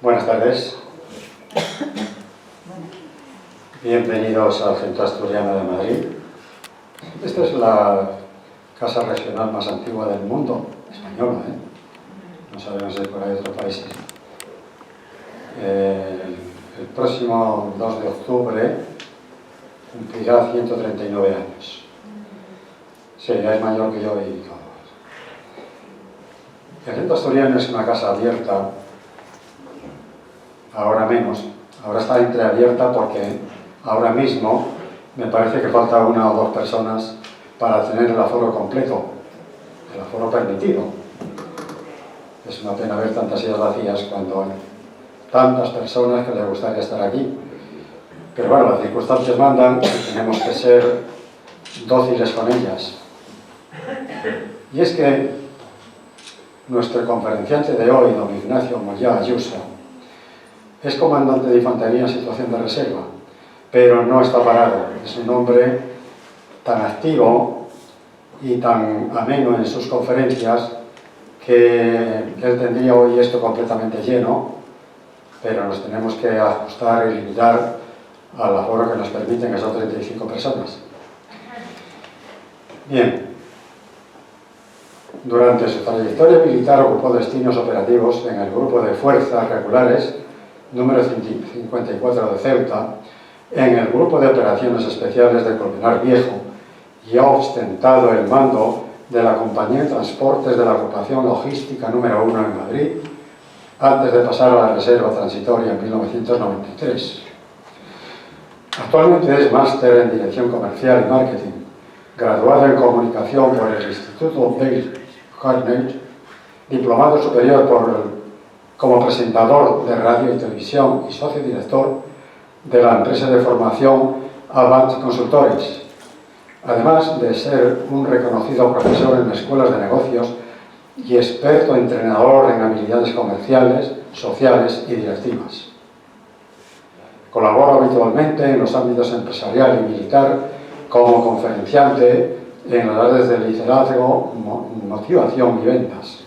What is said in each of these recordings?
Buenas tardes. Bienvenidos al Centro Asturiano de Madrid. Esta es la casa regional más antigua del mundo, española, No sabemos si por ahí otros países. El próximo 2 de octubre cumplirá 139 años. Sí, ya es mayor que yo y todo. El Centro Asturiano es una casa abierta, ahora menos. Ahora está entreabierta porque ahora mismo me parece que falta una o dos personas para tener el aforo completo, el aforo permitido. Es una pena ver tantas sillas vacías cuando hay tantas personas que les gustaría estar aquí. Pero bueno, las circunstancias mandan y tenemos que ser dóciles con ellas. Y es que nuestro conferenciante de hoy, don Ignacio Moyá Ayuso, es comandante de infantería en situación de reserva, pero no está parado. Es un hombre tan activo y tan ameno en sus conferencias que él tendría hoy esto completamente lleno, pero nos tenemos que ajustar y limitar al aforo que nos permiten, que son 35 personas. Bien. Durante su trayectoria militar ocupó destinos operativos en el Grupo de Fuerzas Regulares número 54 de Ceuta, en el Grupo de Operaciones Especiales de Colmenar Viejo, y ha ostentado el mando de la Compañía de Transportes de la Agrupación Logística número 1 en Madrid, antes de pasar a la Reserva Transitoria en 1993. Actualmente es máster en Dirección Comercial y Marketing, graduado en Comunicación por el Instituto Dale Carnegie, diplomado superior como presentador de radio y televisión y socio director de la empresa de formación Avant Consultores, además de ser un reconocido profesor en escuelas de negocios y experto entrenador en habilidades comerciales, sociales y directivas. Colabora habitualmente en los ámbitos empresarial y militar como conferenciante en las áreas de liderazgo, motivación y ventas.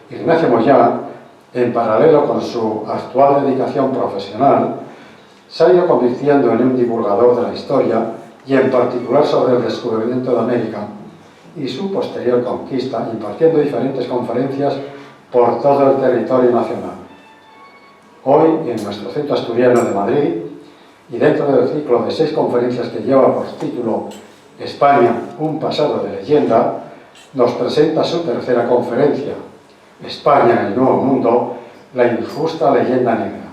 Ignacio Moyá, en paralelo con su actual dedicación profesional, se ha ido convirtiendo en un divulgador de la historia y en particular sobre el descubrimiento de América y su posterior conquista, impartiendo diferentes conferencias por todo el territorio nacional. Hoy, en nuestro Centro Asturiano de Madrid, y dentro del ciclo de 6 conferencias que lleva por título España, un pasado de leyenda, nos presenta su tercera conferencia, España en el Nuevo Mundo, la injusta leyenda negra.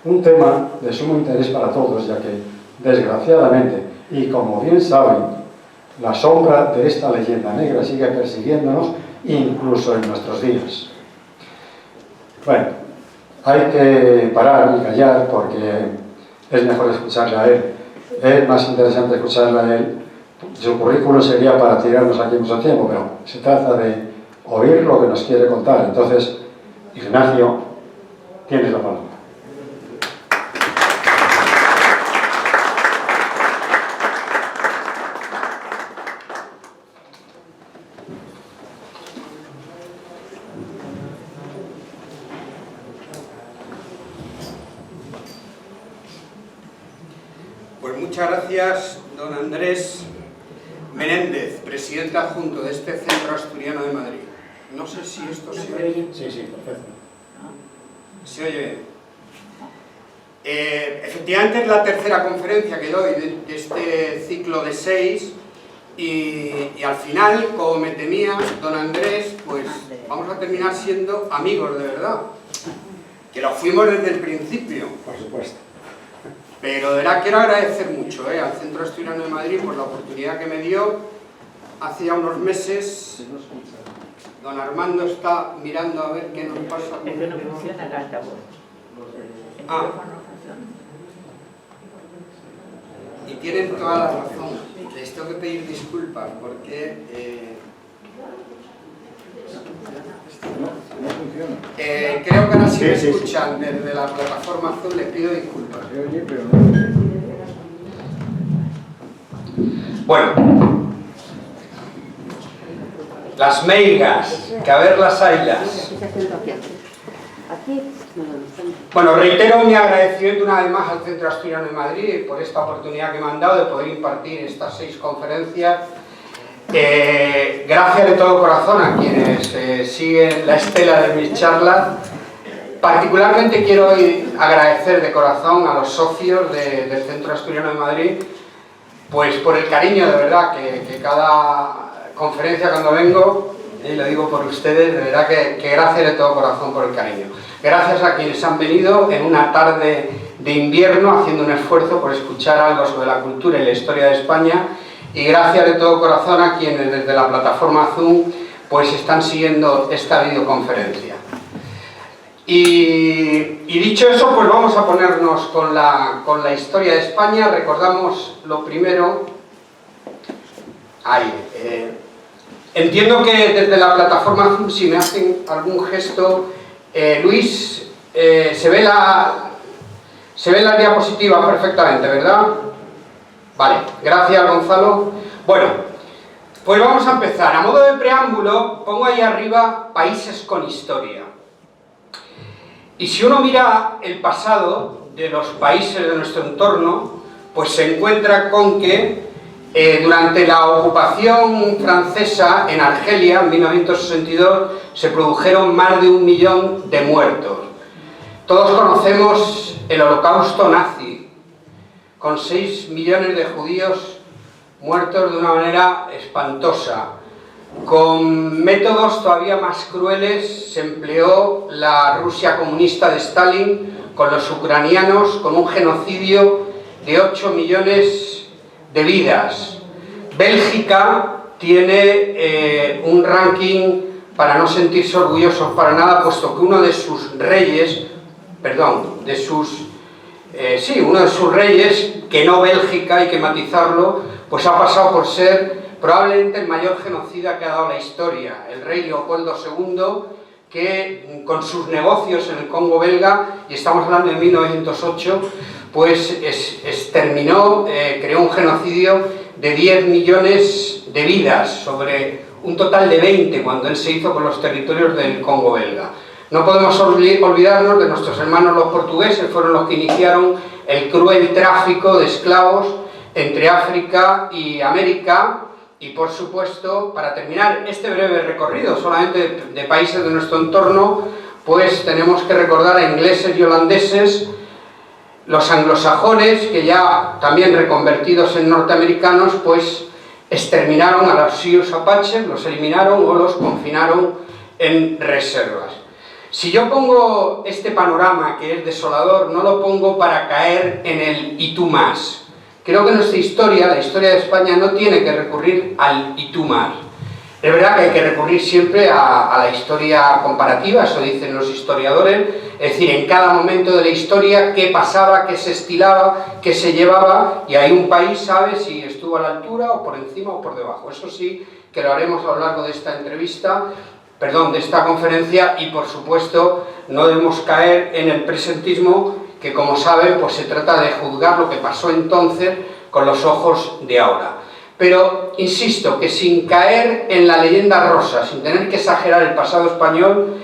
Un tema de sumo interés para todos, ya que, desgraciadamente, y como bien saben, la sombra de esta leyenda negra sigue persiguiéndonos incluso en nuestros días. Bueno, hay que parar y callar porque es mejor escucharle a él. Es más interesante escucharle a él. Su currículum sería para tirarnos aquí mucho tiempo, pero se trata de oír lo que nos quiere contar. Entonces, Ignacio, tienes la palabra. Pues muchas gracias, don Andrés Menéndez, presidente adjunto de este Centro Asturiano de Madrid. No sé si esto se oye. Sí, perfecto. Se oye bien. Efectivamente es la tercera conferencia que doy de este ciclo de 6 y al final, como me temía don Andrés, pues vamos a terminar siendo amigos de verdad. Que lo fuimos desde el principio. Por supuesto. Pero de verdad quiero agradecer mucho al Centro Asturiano de Madrid por la oportunidad que me dio hace ya unos meses. Don Armando está mirando a ver qué nos pasa. Es que no funciona el altavoz. Y tienen toda la razón. Les tengo que pedir disculpas porque No funciona. creo que ahora sí me Sí. escuchan desde la plataforma azul. Les pido disculpas. Se oye, pero no. Bueno, las meigas, que a ver las haylas. Bueno, reitero mi agradecimiento una vez más al Centro Asturiano de Madrid por esta oportunidad que me han dado de poder impartir estas 6 conferencias. Gracias de todo corazón a quienes siguen la estela de mis charlas. Particularmente quiero hoy agradecer de corazón a los socios del Centro Asturiano de Madrid, pues por el cariño de verdad que cada conferencia cuando vengo, y lo digo por ustedes, de verdad que gracias de todo corazón por el cariño. Gracias a quienes han venido en una tarde de invierno haciendo un esfuerzo por escuchar algo sobre la cultura y la historia de España, y gracias de todo corazón a quienes desde la plataforma Zoom pues están siguiendo esta videoconferencia. Y dicho eso, pues vamos a ponernos con la historia de España. Recordamos lo primero. Entiendo que desde la plataforma Zoom, si me hacen algún gesto, Luis, se ve las diapositivas perfectamente, ¿verdad? Vale, gracias Gonzalo. Bueno, pues vamos a empezar. A modo de preámbulo, pongo ahí arriba países con historia. Y si uno mira el pasado de los países de nuestro entorno, pues se encuentra con que durante la ocupación francesa en Argelia, en 1962, se produjeron más de 1 millón de muertos. Todos conocemos el Holocausto nazi, con 6 millones de judíos muertos de una manera espantosa. Con métodos todavía más crueles se empleó la Rusia comunista de Stalin con los ucranianos, con un genocidio de 8 millones de vidas. Bélgica tiene un ranking para no sentirse orgullosos para nada, puesto que uno de sus reyes, uno de sus reyes, que no Bélgica, hay que matizarlo, pues ha pasado por ser probablemente el mayor genocida que ha dado la historia, el rey Leopoldo II, que con sus negocios en el Congo belga, y estamos hablando de 1908, pues exterminó, creó un genocidio de 10 millones de vidas sobre un total de 20 cuando él se hizo con los territorios del Congo belga. No podemos olvidarnos de nuestros hermanos los portugueses, fueron los que iniciaron el cruel tráfico de esclavos entre África y América. Y por supuesto, para terminar este breve recorrido solamente de países de nuestro entorno, pues tenemos que recordar a ingleses y holandeses, los anglosajones, que ya también reconvertidos en norteamericanos, pues exterminaron a los Sioux apaches, los eliminaron o los confinaron en reservas. Si yo pongo este panorama que es desolador, no lo pongo para caer en el y tú más. Creo que nuestra historia, la historia de España, no tiene que recurrir al y tú más. Es verdad que hay que recurrir siempre a la historia comparativa, eso dicen los historiadores, es decir, en cada momento de la historia, qué pasaba, qué se estilaba, qué se llevaba, y ahí un país sabe si estuvo a la altura o por encima o por debajo. Eso sí que lo haremos a lo largo de esta de esta conferencia, y por supuesto no debemos caer en el presentismo, que como saben, pues se trata de juzgar lo que pasó entonces con los ojos de ahora. Pero insisto que sin caer en la leyenda rosa, sin tener que exagerar el pasado español,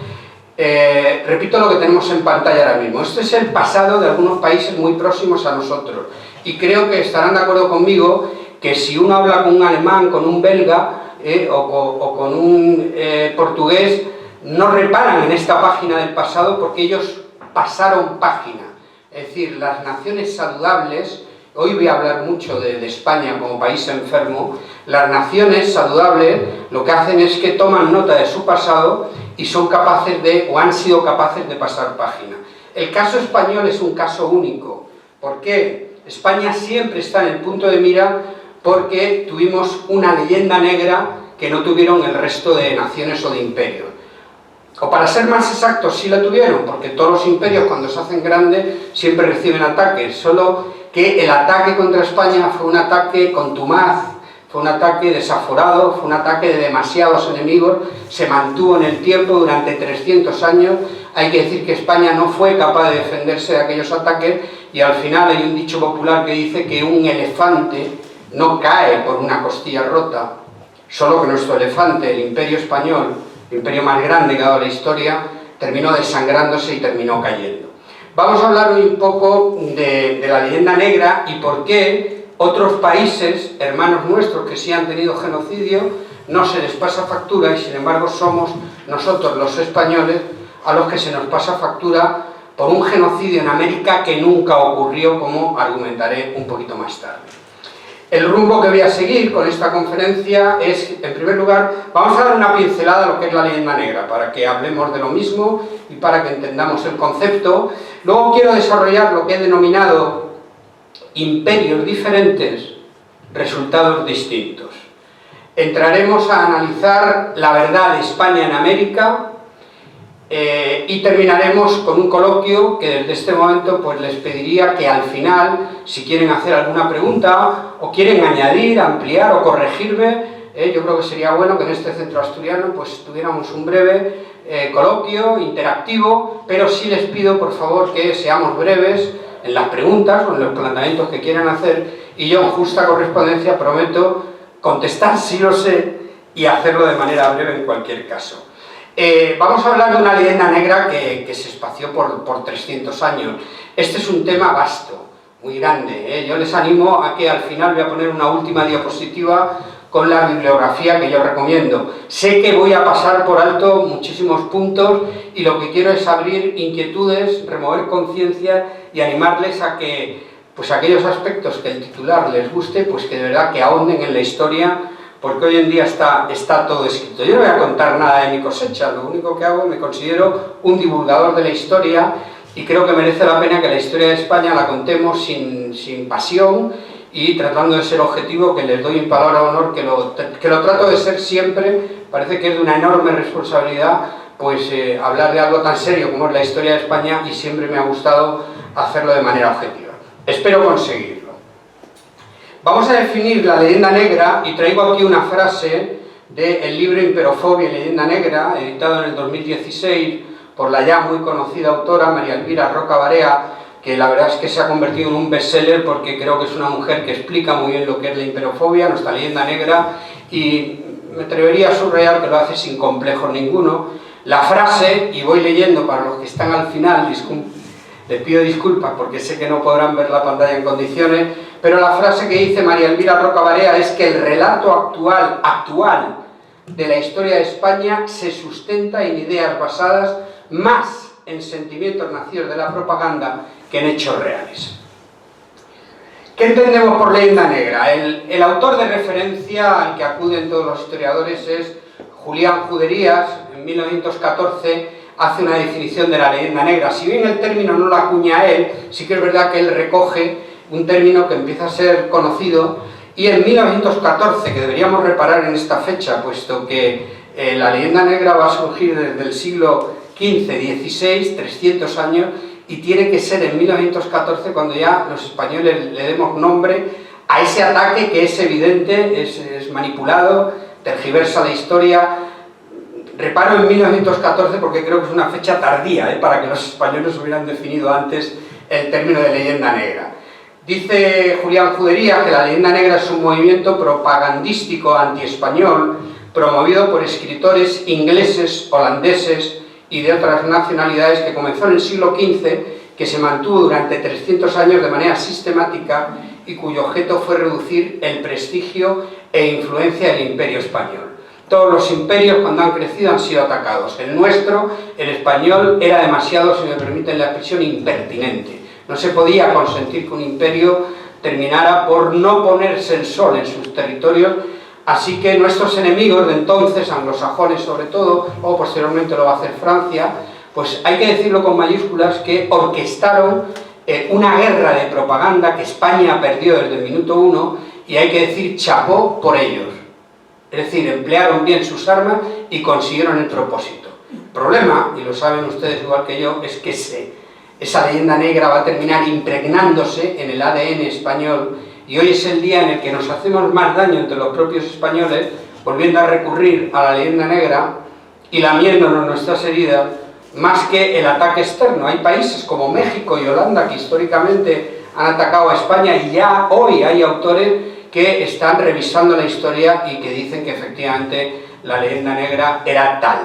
repito lo que tenemos en pantalla ahora mismo. Este es el pasado de algunos países muy próximos a nosotros, y creo que estarán de acuerdo conmigo que si uno habla con un alemán, con un belga o con un portugués, no reparan en esta página del pasado porque ellos pasaron página. Es decir, las naciones saludables, hoy voy a hablar mucho de España como país enfermo, las naciones saludables lo que hacen es que toman nota de su pasado y son capaces o han sido capaces de pasar página. El caso español es un caso único. ¿Por qué? España siempre está en el punto de mira porque tuvimos una leyenda negra que no tuvieron el resto de naciones o de imperios. O para ser más exactos, sí la tuvieron, porque todos los imperios cuando se hacen grandes siempre reciben ataques, solo que el ataque contra España fue un ataque contumaz, fue un ataque desaforado, fue un ataque de demasiados enemigos, se mantuvo en el tiempo durante 300 años, hay que decir que España no fue capaz de defenderse de aquellos ataques, y al final hay un dicho popular que dice que un elefante no cae por una costilla rota, solo que nuestro elefante, el Imperio Español, el imperio más grande que ha dado la historia, terminó desangrándose y terminó cayendo. Vamos a hablar hoy un poco de la leyenda negra y por qué otros países, hermanos nuestros que sí han tenido genocidio, no se les pasa factura y sin embargo somos nosotros los españoles a los que se nos pasa factura por un genocidio en América que nunca ocurrió, como argumentaré un poquito más tarde. El rumbo que voy a seguir con esta conferencia es, en primer lugar, vamos a dar una pincelada a lo que es la leyenda negra, para que hablemos de lo mismo y para que entendamos el concepto. Luego quiero desarrollar lo que he denominado imperios diferentes, resultados distintos. Entraremos a analizar la verdad de España en América y terminaremos con un coloquio que desde este momento pues les pediría que al final, si quieren hacer alguna pregunta o quieren añadir, ampliar o corregirme, yo creo que sería bueno que en este centro asturiano pues tuviéramos un breve coloquio interactivo, pero sí les pido por favor que seamos breves en las preguntas o en los planteamientos que quieran hacer y yo en justa correspondencia prometo contestar si lo sé y hacerlo de manera breve en cualquier caso. Vamos a hablar de una leyenda negra que se espació por 300 años. Este es un tema vasto, muy grande. Yo les animo a que al final voy a poner una última diapositiva con la bibliografía que yo recomiendo. Sé que voy a pasar por alto muchísimos puntos y lo que quiero es abrir inquietudes, remover conciencia y animarles a que pues aquellos aspectos que el titular les guste, pues que de verdad que ahonden en la historia, porque hoy en día está todo escrito. Yo no voy a contar nada de mi cosecha, lo único que hago, me considero un divulgador de la historia y creo que merece la pena que la historia de España la contemos sin pasión y tratando de ser objetivo, que les doy en palabra de honor, que lo trato de ser siempre. Parece que es de una enorme responsabilidad pues hablar de algo tan serio como es la historia de España y siempre me ha gustado hacerlo de manera objetiva. Espero conseguirlo. Vamos a definir la leyenda negra y traigo aquí una frase del libro Imperofobia y leyenda negra, editado en el 2016 por la ya muy conocida autora María Elvira Roca Barea, que la verdad es que se ha convertido en un bestseller porque creo que es una mujer que explica muy bien lo que es la imperofobia, nuestra leyenda negra, y me atrevería a subrayar que lo hace sin complejos ninguno. La frase, y voy leyendo para los que están al final, les pido disculpas porque sé que no podrán ver la pantalla en condiciones, pero la frase que dice María Elvira Roca Barea es que el relato actual de la historia de España se sustenta en ideas basadas más en sentimientos nacidos de la propaganda que en hechos reales. ¿Qué entendemos por leyenda negra? El autor de referencia al que acuden todos los historiadores es Julián Juderías. En 1914 hace una definición de la leyenda negra. Si bien el término no lo acuña él, sí que es verdad que él recoge un término que empieza a ser conocido, y en 1914, que deberíamos reparar en esta fecha, puesto que la leyenda negra va a surgir desde el siglo XV-XVI, 300 años, y tiene que ser en 1914 cuando ya los españoles le demos nombre a ese ataque que es evidente, es manipulado, tergiversa la historia. Reparo en 1914 porque creo que es una fecha tardía, para que los españoles hubieran definido antes el término de leyenda negra. Dice Julián Juderías que la leyenda negra es un movimiento propagandístico anti-español promovido por escritores ingleses, holandeses y de otras nacionalidades que comenzó en el siglo XV, que se mantuvo durante 300 años de manera sistemática y cuyo objeto fue reducir el prestigio e influencia del Imperio español. Todos los imperios cuando han crecido han sido atacados. El nuestro, el español, era demasiado, si me permiten la expresión, impertinente. No se podía consentir que un imperio terminara por no ponerse el sol en sus territorios, así que nuestros enemigos de entonces, anglosajones sobre todo, o posteriormente lo va a hacer Francia, pues hay que decirlo con mayúsculas, que orquestaron una guerra de propaganda que España perdió desde el minuto 1, y hay que decir chapó por ellos. Es decir, emplearon bien sus armas y consiguieron el propósito. El problema, y lo saben ustedes igual que yo, es que esa leyenda negra va a terminar impregnándose en el ADN español, y hoy es el día en el que nos hacemos más daño entre los propios españoles, volviendo a recurrir a la leyenda negra y lamiéndonos nuestras heridas, más que el ataque externo. Hay países como México y Holanda que históricamente han atacado a España, y ya hoy hay autores que están revisando la historia y que dicen que efectivamente la leyenda negra era tal.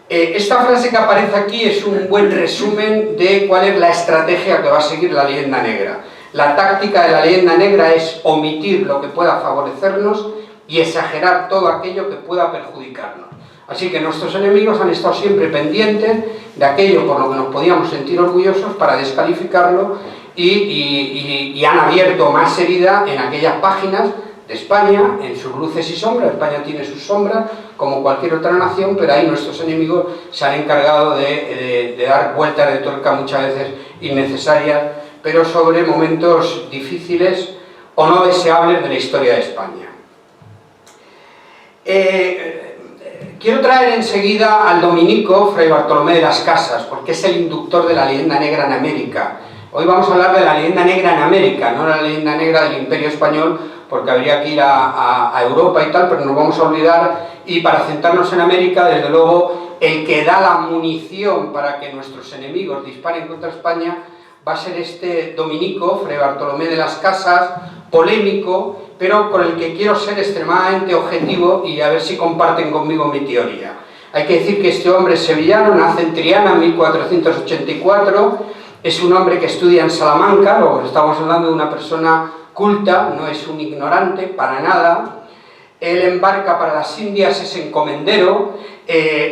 Esta frase que aparece aquí es un buen resumen de cuál es la estrategia que va a seguir la leyenda negra. La táctica de la leyenda negra es omitir lo que pueda favorecernos y exagerar todo aquello que pueda perjudicarnos. Así que nuestros enemigos han estado siempre pendientes de aquello por lo que nos podíamos sentir orgullosos para descalificarlo y han abierto más herida en aquellas páginas de España, en sus luces y sombras. España tiene sus sombras, como cualquier otra nación, pero ahí nuestros enemigos se han encargado de dar vueltas de tuerca muchas veces innecesarias, pero sobre momentos difíciles o no deseables de la historia de España. Quiero traer enseguida al dominico Fray Bartolomé de las Casas, porque es el inductor de la leyenda negra en América. Hoy vamos a hablar de la leyenda negra en América, no la leyenda negra del Imperio Español, porque habría que ir a Europa y tal, pero nos vamos a olvidar, y para centrarnos en América, desde luego, el que da la munición para que nuestros enemigos disparen contra España va a ser este dominico, Fray Bartolomé de las Casas, polémico, pero con el que quiero ser extremadamente objetivo y a ver si comparten conmigo mi teoría. Hay que decir que este hombre es sevillano, nace en Triana en 1484, es un hombre que estudia en Salamanca, luego estamos hablando de una persona culta, no es un ignorante para nada. Él embarca para las Indias, es encomendero.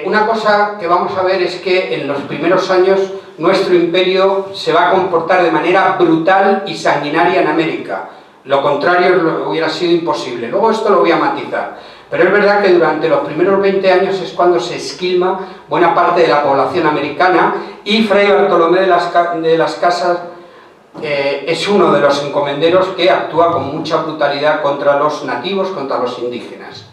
Una cosa que vamos a ver es que en los primeros años nuestro imperio se va a comportar de manera brutal y sanguinaria en América. Lo contrario hubiera sido imposible. Luego esto lo voy a matizar. Pero es verdad que durante los primeros 20 años es cuando se esquilma buena parte de la población americana, y Fray Bartolomé de las Casas es uno de los encomenderos que actúa con mucha brutalidad contra los nativos, contra los indígenas.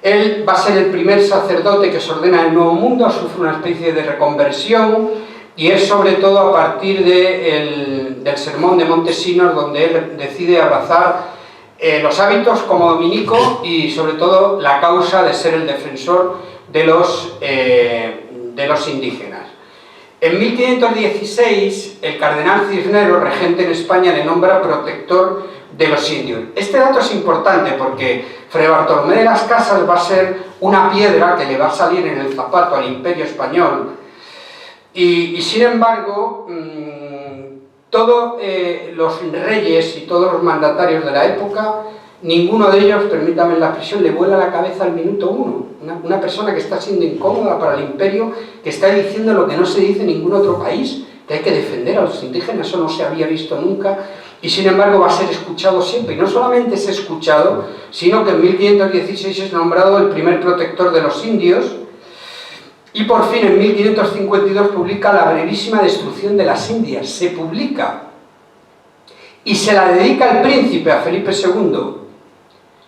Él va a ser el primer sacerdote que se ordena en el Nuevo Mundo, sufre una especie de reconversión, y es sobre todo a partir del sermón de Montesinos donde él decide abrazar los hábitos como dominico y sobre todo la causa de ser el defensor de los indígenas. En 1516 el cardenal Cisneros, regente en España, le nombra protector de los indios. Este dato es importante porque Fray Bartolomé de las Casas va a ser una piedra que le va a salir en el zapato al Imperio Español. Y sin embargo, todos los reyes y todos los mandatarios de la época, ninguno de ellos, permítame la expresión, le vuela la cabeza al minuto uno. Una persona que está siendo incómoda para el imperio, que está diciendo lo que no se dice en ningún otro país, que hay que defender a los indígenas, eso no se había visto nunca, y sin embargo va a ser escuchado siempre. Y no solamente es escuchado, sino que en 1516 es nombrado el primer protector de los indios. Y por fin en 1552 publica La brevísima destrucción de las Indias. Se publica y se la dedica al príncipe, a Felipe II.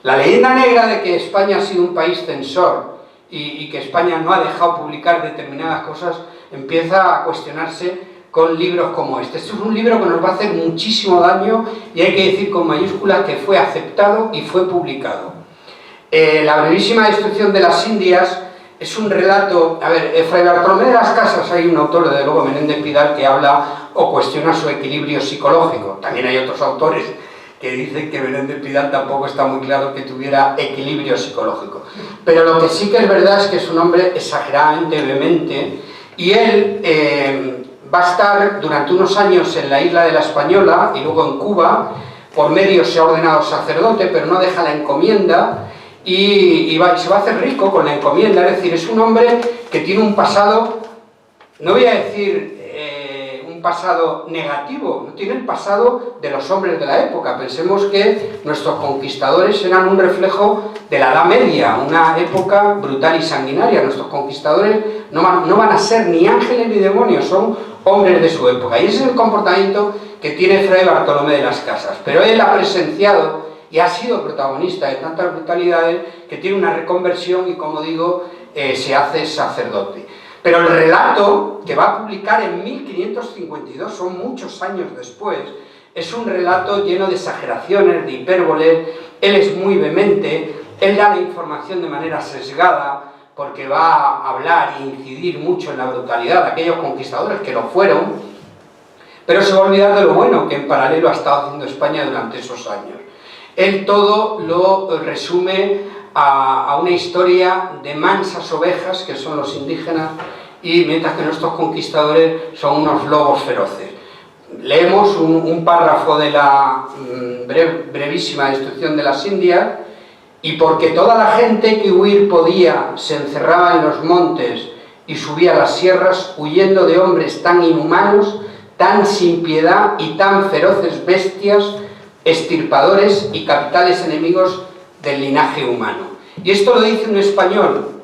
La leyenda negra de que España ha sido un país censor y que España no ha dejado publicar determinadas cosas empieza a cuestionarse con libros como este. Este es un libro que nos va a hacer muchísimo daño y hay que decir con mayúsculas que fue aceptado y fue publicado. La brevísima destrucción de las Indias es un relato. A ver, Fray Bartolomé de las Casas, hay un autor, desde luego Menéndez Pidal, que habla o cuestiona su equilibrio psicológico. También hay otros autores que dicen que Menéndez Pidal tampoco está muy claro que tuviera equilibrio psicológico. Pero lo que sí que es verdad es que es un hombre exageradamente vehemente, y él va a estar durante unos años en la isla de la Española y luego en Cuba. Por medio se ha ordenado sacerdote, pero no deja la encomienda. Y se va a hacer rico con la encomienda. Es decir, es un hombre que tiene un pasado, no voy a decir un pasado negativo, no tiene el pasado de los hombres de la época. Pensemos que nuestros conquistadores eran un reflejo de la Edad Media, una época brutal y sanguinaria. Nuestros conquistadores no van a ser ni ángeles ni demonios, son hombres de su época. Y ese es el comportamiento que tiene Fray Bartolomé de las Casas. Pero él ha presenciado y ha sido protagonista de tantas brutalidades que tiene una reconversión y, como digo, se hace sacerdote. Pero el relato que va a publicar en 1552, son muchos años después, es un relato lleno de exageraciones, de hipérboles. Él es muy vehemente, él da la información de manera sesgada, porque va a hablar e incidir mucho en la brutalidad de aquellos conquistadores que lo fueron, pero se va a olvidar de lo bueno que en paralelo ha estado haciendo España durante esos años. Él todo lo resume a una historia de mansas ovejas, que son los indígenas, y mientras que nuestros conquistadores son unos lobos feroces. Leemos un párrafo de la brevísima destrucción de las Indias: y porque toda la gente que huir podía se encerraba en los montes y subía a las sierras, huyendo de hombres tan inhumanos, tan sin piedad y tan feroces bestias, extirpadores y capitales enemigos del linaje humano. Y esto lo dice un español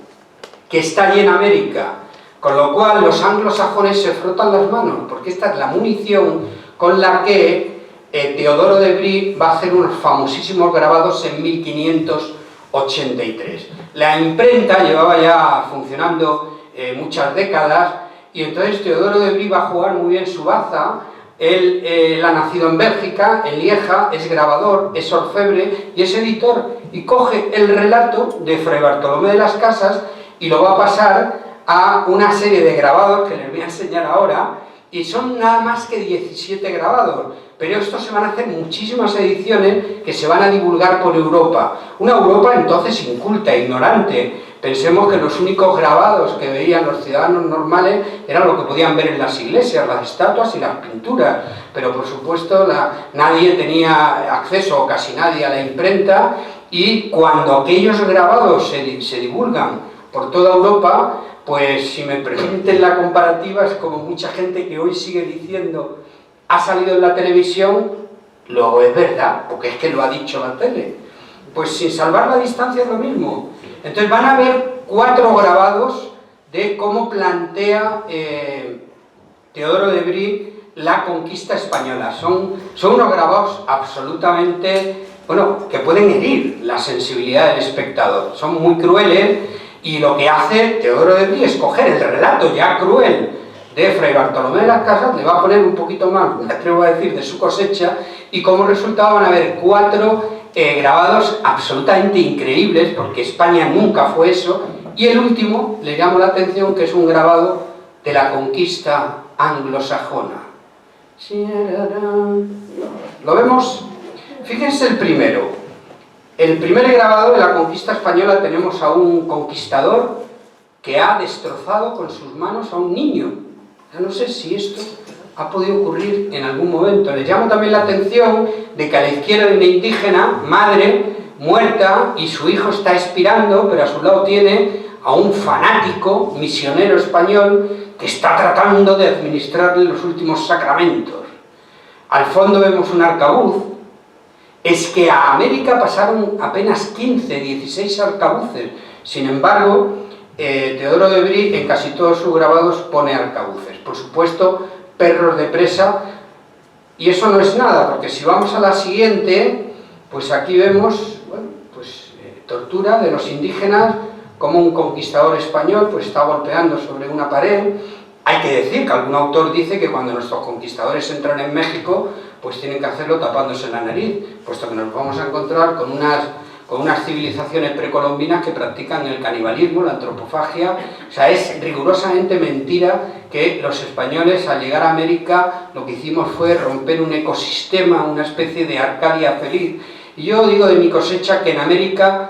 que está allí en América, con lo cual los anglosajones se frotan las manos, porque esta es la munición con la que Teodoro de Bry va a hacer unos famosísimos grabados en 1583. La imprenta llevaba ya funcionando muchas décadas, y entonces Teodoro de Bry va a jugar muy bien su baza. Él ha nacido en Bélgica, en Lieja, es grabador, es orfebre y es editor, y coge el relato de Fray Bartolomé de las Casas y lo va a pasar a una serie de grabados que les voy a enseñar ahora, y son nada más que 17 grabados, pero estos se van a hacer muchísimas ediciones que se van a divulgar por Europa. Una Europa entonces inculta, ignorante. Pensemos que los únicos grabados que veían los ciudadanos normales eran lo que podían ver en las iglesias, las estatuas y las pinturas, pero por supuesto nadie tenía acceso, o casi nadie, a la imprenta, y cuando aquellos grabados se divulgan por toda Europa, pues si me permiten la comparativa, es como mucha gente que hoy sigue diciendo ha salido en la televisión, luego es verdad, porque es que lo ha dicho la tele. Pues sin salvar la distancia es lo mismo. Entonces van a ver 4 grabados de cómo plantea Teodoro de Bry la conquista española. Son unos grabados absolutamente, bueno, que pueden herir la sensibilidad del espectador. Son muy crueles, y lo que hace Teodoro de Bry es coger el relato ya cruel de Fray Bartolomé de las Casas, le va a poner un poquito más, me atrevo a decir, de su cosecha, y como resultado van a ver 4 grabados absolutamente increíbles, porque España nunca fue eso, y el último, le llamo la atención, que es un grabado de la conquista anglosajona. ¿Lo vemos? Fíjense el primero. El primer grabado de la conquista española tenemos a un conquistador que ha destrozado con sus manos a un niño. Ya no sé si esto ha podido ocurrir en algún momento. Les llamo también la atención de que a la izquierda hay una indígena, madre, muerta, y su hijo está expirando, pero a su lado tiene a un fanático misionero español que está tratando de administrarle los últimos sacramentos. Al fondo vemos un arcabuz. Es que a América pasaron apenas 15, 16 arcabuces. Sin embargo, Teodoro de Bry en casi todos sus grabados pone arcabuces. Por supuesto, perros de presa, y eso no es nada, porque si vamos a la siguiente, pues aquí vemos, bueno, pues, tortura de los indígenas, como un conquistador español pues está golpeando sobre una pared. Hay que decir que algún autor dice que cuando nuestros conquistadores entran en México, pues tienen que hacerlo tapándose la nariz, puesto que nos vamos a encontrar con unas civilizaciones precolombinas que practican el canibalismo, la antropofagia. O sea, es rigurosamente mentira que los españoles al llegar a América lo que hicimos fue romper un ecosistema, una especie de Arcadia feliz. Y yo digo de mi cosecha que en América,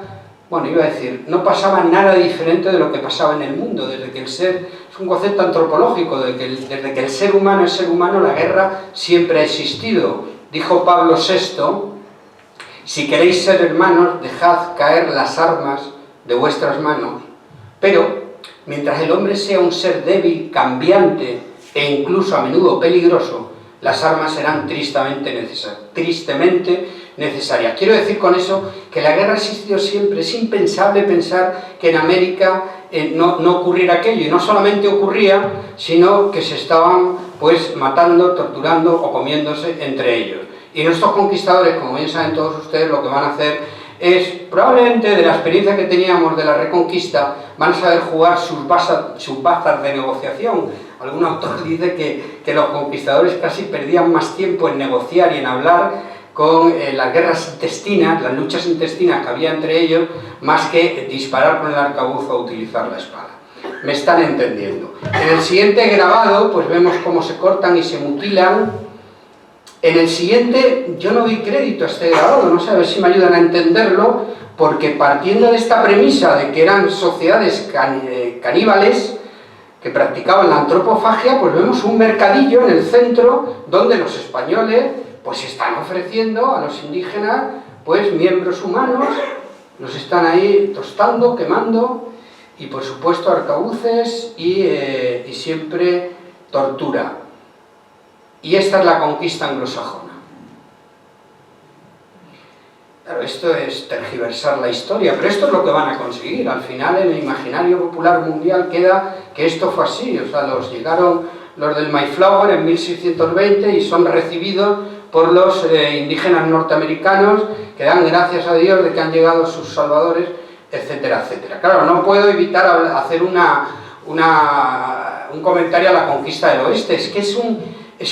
bueno, iba a decir, no pasaba nada diferente de lo que pasaba en el mundo, desde que el ser... Es un concepto antropológico, desde que el ser humano es ser humano, la guerra siempre ha existido. Dijo Pablo VI, si queréis ser hermanos, dejad caer las armas de vuestras manos. Pero, mientras el hombre sea un ser débil, cambiante e incluso a menudo peligroso, las armas serán tristemente necesarias. Quiero decir con eso que la guerra ha existido siempre. Es impensable pensar que en América no ocurriera aquello, y no solamente ocurría, sino que se estaban pues matando, torturando o comiéndose entre ellos. Y nuestros conquistadores, como bien saben todos ustedes, lo que van a hacer es, probablemente de la experiencia que teníamos de la Reconquista, van a saber jugar sus bazas de negociación. Algún autor dice que los conquistadores casi perdían más tiempo en negociar y en hablar con las guerras intestinas, las luchas intestinas que había entre ellos, más que disparar con el arcabuz o utilizar la espada. Me están entendiendo. En el siguiente grabado, pues vemos cómo se cortan y se mutilan. En el siguiente, yo no doy crédito a este grabado, no sé, a ver si me ayudan a entenderlo. porque partiendo de esta premisa de que eran sociedades caníbales que practicaban la antropofagia, pues vemos un mercadillo en el centro donde los españoles pues están ofreciendo a los indígenas pues miembros humanos, los están ahí tostando, quemando, y por supuesto arcabuces y siempre tortura. Y esta es la conquista anglosajona. Claro, esto es tergiversar la historia, pero esto es lo que van a conseguir. Al final, en el imaginario popular mundial queda que esto fue así. O sea, llegaron los del Mayflower en 1620 y son recibidos por los indígenas norteamericanos, que dan gracias a Dios de que han llegado sus salvadores, etcétera, etcétera. Claro, no puedo evitar hacer un comentario a la conquista del oeste. Es que es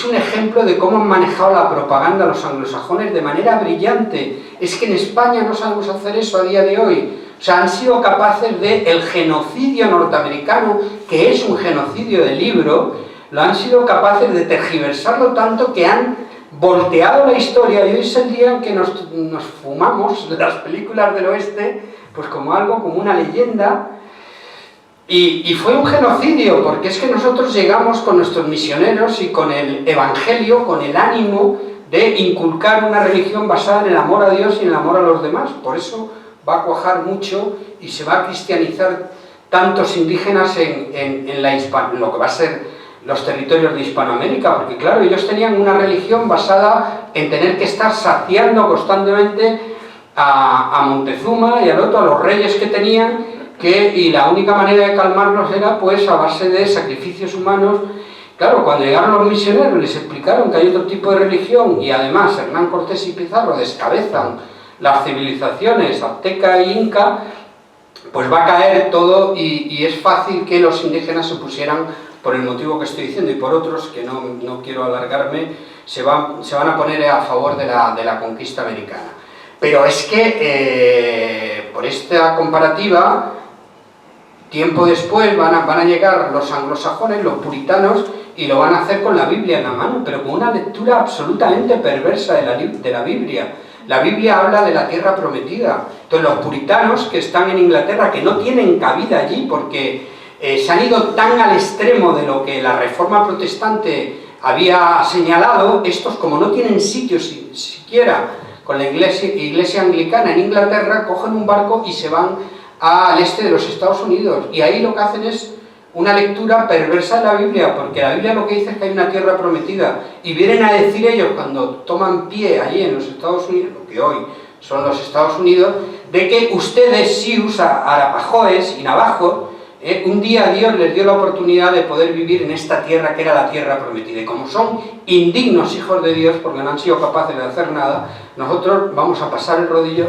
un ejemplo de cómo han manejado la propaganda los anglosajones de manera brillante. Es que en España no sabemos hacer eso a día de hoy. O sea, han sido capaces de el genocidio norteamericano, que es un genocidio de libro, lo han sido capaces de tergiversarlo tanto que han volteado la historia, y hoy es el día en que nos fumamos las películas del oeste pues como algo, como una leyenda. Y fue un genocidio, porque es que nosotros llegamos con nuestros misioneros y con el evangelio, con el ánimo de inculcar una religión basada en el amor a Dios y en el amor a los demás. Por eso va a cuajar mucho y se va a cristianizar tantos indígenas en lo que va a ser los territorios de Hispanoamérica, porque claro, ellos tenían una religión basada en tener que estar saciando constantemente a Montezuma y a los reyes que tenían, y la única manera de calmarlos era pues a base de sacrificios humanos. Claro, cuando llegaron los misioneros les explicaron que hay otro tipo de religión, y además Hernán Cortés y Pizarro descabezan las civilizaciones azteca e inca, pues va a caer todo, y es fácil que los indígenas se pusieran, por el motivo que estoy diciendo y por otros que no quiero alargarme, se van a poner a favor de la conquista americana. Pero es que por esta comparativa, tiempo después van a llegar los anglosajones, los puritanos, y lo van a hacer con la Biblia en la mano, pero con una lectura absolutamente perversa de la Biblia. La Biblia habla de la tierra prometida. Entonces los puritanos que están en Inglaterra, que no tienen cabida allí porque se han ido tan al extremo de lo que la Reforma Protestante había señalado, estos como no tienen sitio siquiera con la iglesia anglicana en Inglaterra, cogen un barco y se van al este de los Estados Unidos, y ahí lo que hacen es una lectura perversa de la Biblia, porque la Biblia lo que dice es que hay una tierra prometida, y vienen a decir ellos cuando toman pie allí en los Estados Unidos, lo que hoy son los Estados Unidos, de que ustedes, Sioux, Arapahoes y Navajos, un día Dios les dio la oportunidad de poder vivir en esta tierra que era la tierra prometida, y como son indignos hijos de Dios porque no han sido capaces de hacer nada, nosotros vamos a pasar el rodillo,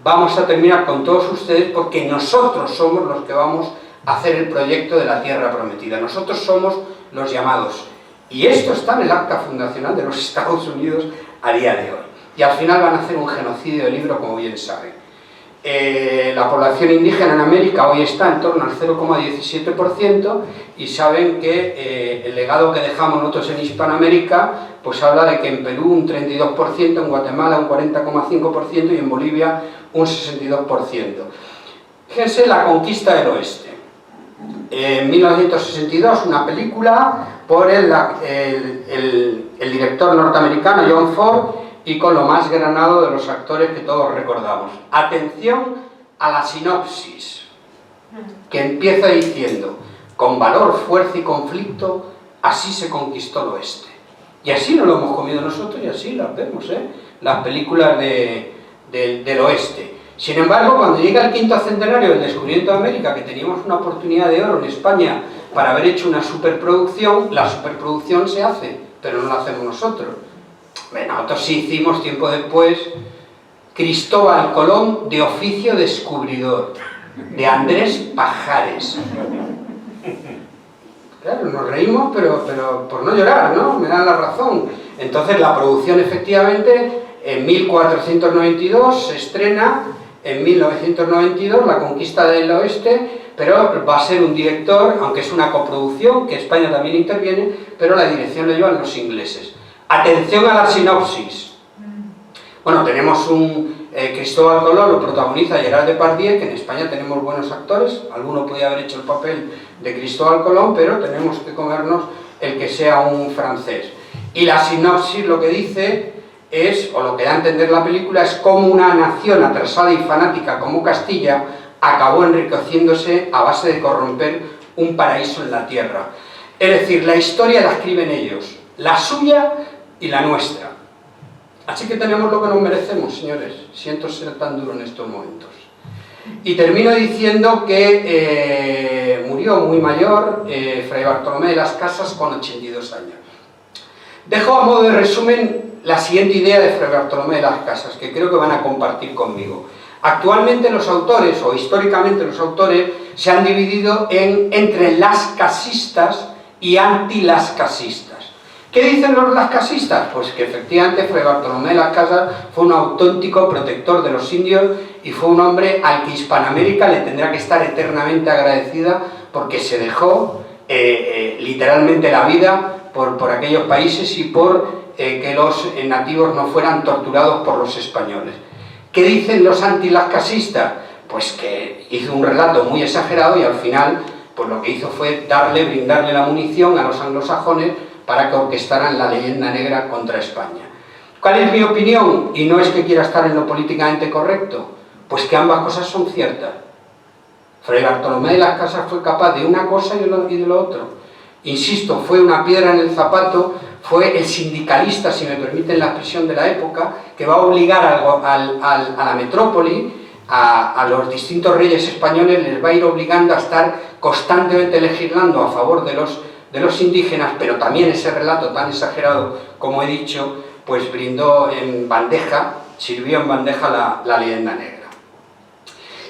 vamos a terminar con todos ustedes, porque nosotros somos los que vamos a hacer el proyecto de la tierra prometida, nosotros somos los llamados. Y esto está en el acta fundacional de los Estados Unidos a día de hoy. Y al final van a hacer un genocidio de libro, como bien saben. La población indígena en América hoy está en torno al 0,17%, y saben que el legado que dejamos nosotros en Hispanoamérica pues habla de que en Perú un 32%, en Guatemala un 40,5% y en Bolivia un 62%. Fíjense la conquista del oeste. En 1962, una película por el director norteamericano John Ford, y con lo más granado de los actores que todos recordamos. Atención a la sinopsis, que empieza diciendo: con valor, fuerza y conflicto, así se conquistó el oeste. Y así nos lo hemos comido nosotros, y así las vemos, las películas del oeste. Sin embargo, cuando llega el 5º centenario del descubrimiento de América, que teníamos una oportunidad de oro en España para haber hecho una superproducción, la superproducción se hace, pero no la hacemos nosotros. Bueno, nosotros sí hicimos tiempo después Cristóbal Colón de oficio descubridor, de Andrés Pajares. Claro, nos reímos, pero por no llorar, ¿no? Me dan la razón. Entonces la producción efectivamente en 1492 se estrena, en 1992 la conquista del oeste, pero va a ser un director, aunque es una coproducción, que España también interviene, pero la dirección la llevan los ingleses. Atención a la sinopsis. Bueno, tenemos un Cristóbal Colón lo protagoniza Gerard Depardieu, que en España tenemos buenos actores, alguno podía haber hecho el papel de Cristóbal Colón, pero tenemos que comernos el que sea un francés. Y la sinopsis lo que dice es, o lo que da a entender la película, es cómo una nación atrasada y fanática como Castilla acabó enriqueciéndose a base de corromper un paraíso en la tierra. Es decir, la historia la escriben ellos, la suya y la nuestra. Así que tenemos lo que nos merecemos, señores. Siento ser tan duro en estos momentos. Y termino diciendo que murió muy mayor Fray Bartolomé de las Casas con 82 años. Dejo a modo de resumen la siguiente idea de Fray Bartolomé de las Casas, que creo que van a compartir conmigo. Actualmente los autores, o históricamente los autores, se han dividido entre lascasistas y antilascasistas. ¿Qué dicen los lascasistas? Pues que efectivamente Fray Bartolomé de las Casas fue un auténtico protector de los indios y fue un hombre al que Hispanoamérica le tendrá que estar eternamente agradecida porque se dejó literalmente la vida por aquellos países y por que los nativos no fueran torturados por los españoles. ¿Qué dicen los antilascasistas? Pues que hizo un relato muy exagerado y al final pues lo que hizo fue brindarle la munición a los anglosajones para que orquestaran la leyenda negra contra España. ¿Cuál es mi opinión? Y no es que quiera estar en lo políticamente correcto, pues que ambas cosas son ciertas. Fray Bartolomé de las Casas fue capaz de una cosa y de lo otro. Insisto, fue una piedra en el zapato, fue el sindicalista, si me permiten la expresión de la época, que va a obligar a la metrópoli, a los distintos reyes españoles, les va a ir obligando a estar constantemente legislando a favor de los indígenas, pero también ese relato tan exagerado, como he dicho, pues brindó en bandeja, sirvió en bandeja la leyenda negra.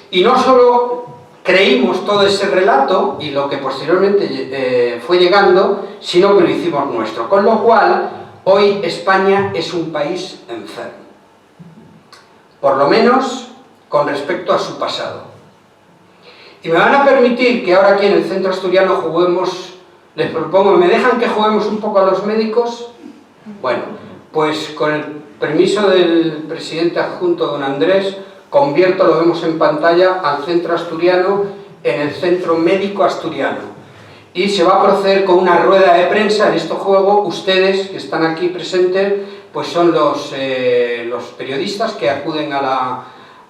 Y no solo creímos todo ese relato y lo que posteriormente fue llegando, sino que lo hicimos nuestro, con lo cual hoy España es un país enfermo, por lo menos con respecto a su pasado. Y me van a permitir que ahora aquí en el Centro Asturiano juguemos, les propongo, ¿me dejan que juguemos un poco a los médicos? Bueno, pues con el permiso del presidente adjunto, don Andrés, convierto, lo vemos en pantalla, al Centro Asturiano en el Centro Médico Asturiano. Y se va a proceder con una rueda de prensa. En este juego, ustedes que están aquí presentes, pues son los periodistas que acuden a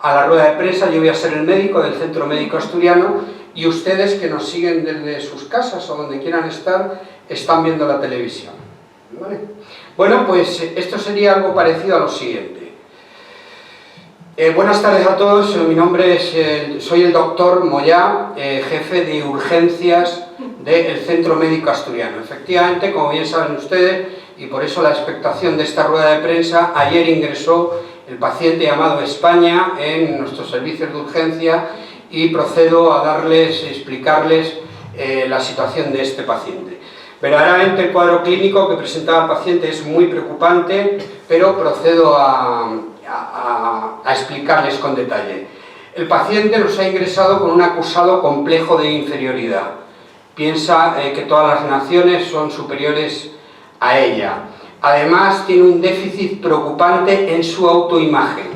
la rueda de prensa. Yo voy a ser el médico del Centro Médico Asturiano y ustedes que nos siguen desde sus casas o donde quieran estar, están viendo la televisión. ¿Vale? Bueno, pues esto sería algo parecido a lo siguiente. Buenas tardes a todos, mi nombre es, soy el doctor Moyá, jefe de urgencias del Centro Médico Asturiano. Efectivamente, como bien saben ustedes, y por eso la expectación de esta rueda de prensa, ayer ingresó el paciente llamado España en nuestros servicios de urgencia y procedo a explicarles la situación de este paciente. Verdaderamente el cuadro clínico que presentaba el paciente es muy preocupante, pero procedo a explicarles con detalle. El paciente nos ha ingresado con un acusado complejo de inferioridad. Piensa que todas las naciones son superiores a ella. Además, tiene un déficit preocupante en su autoimagen.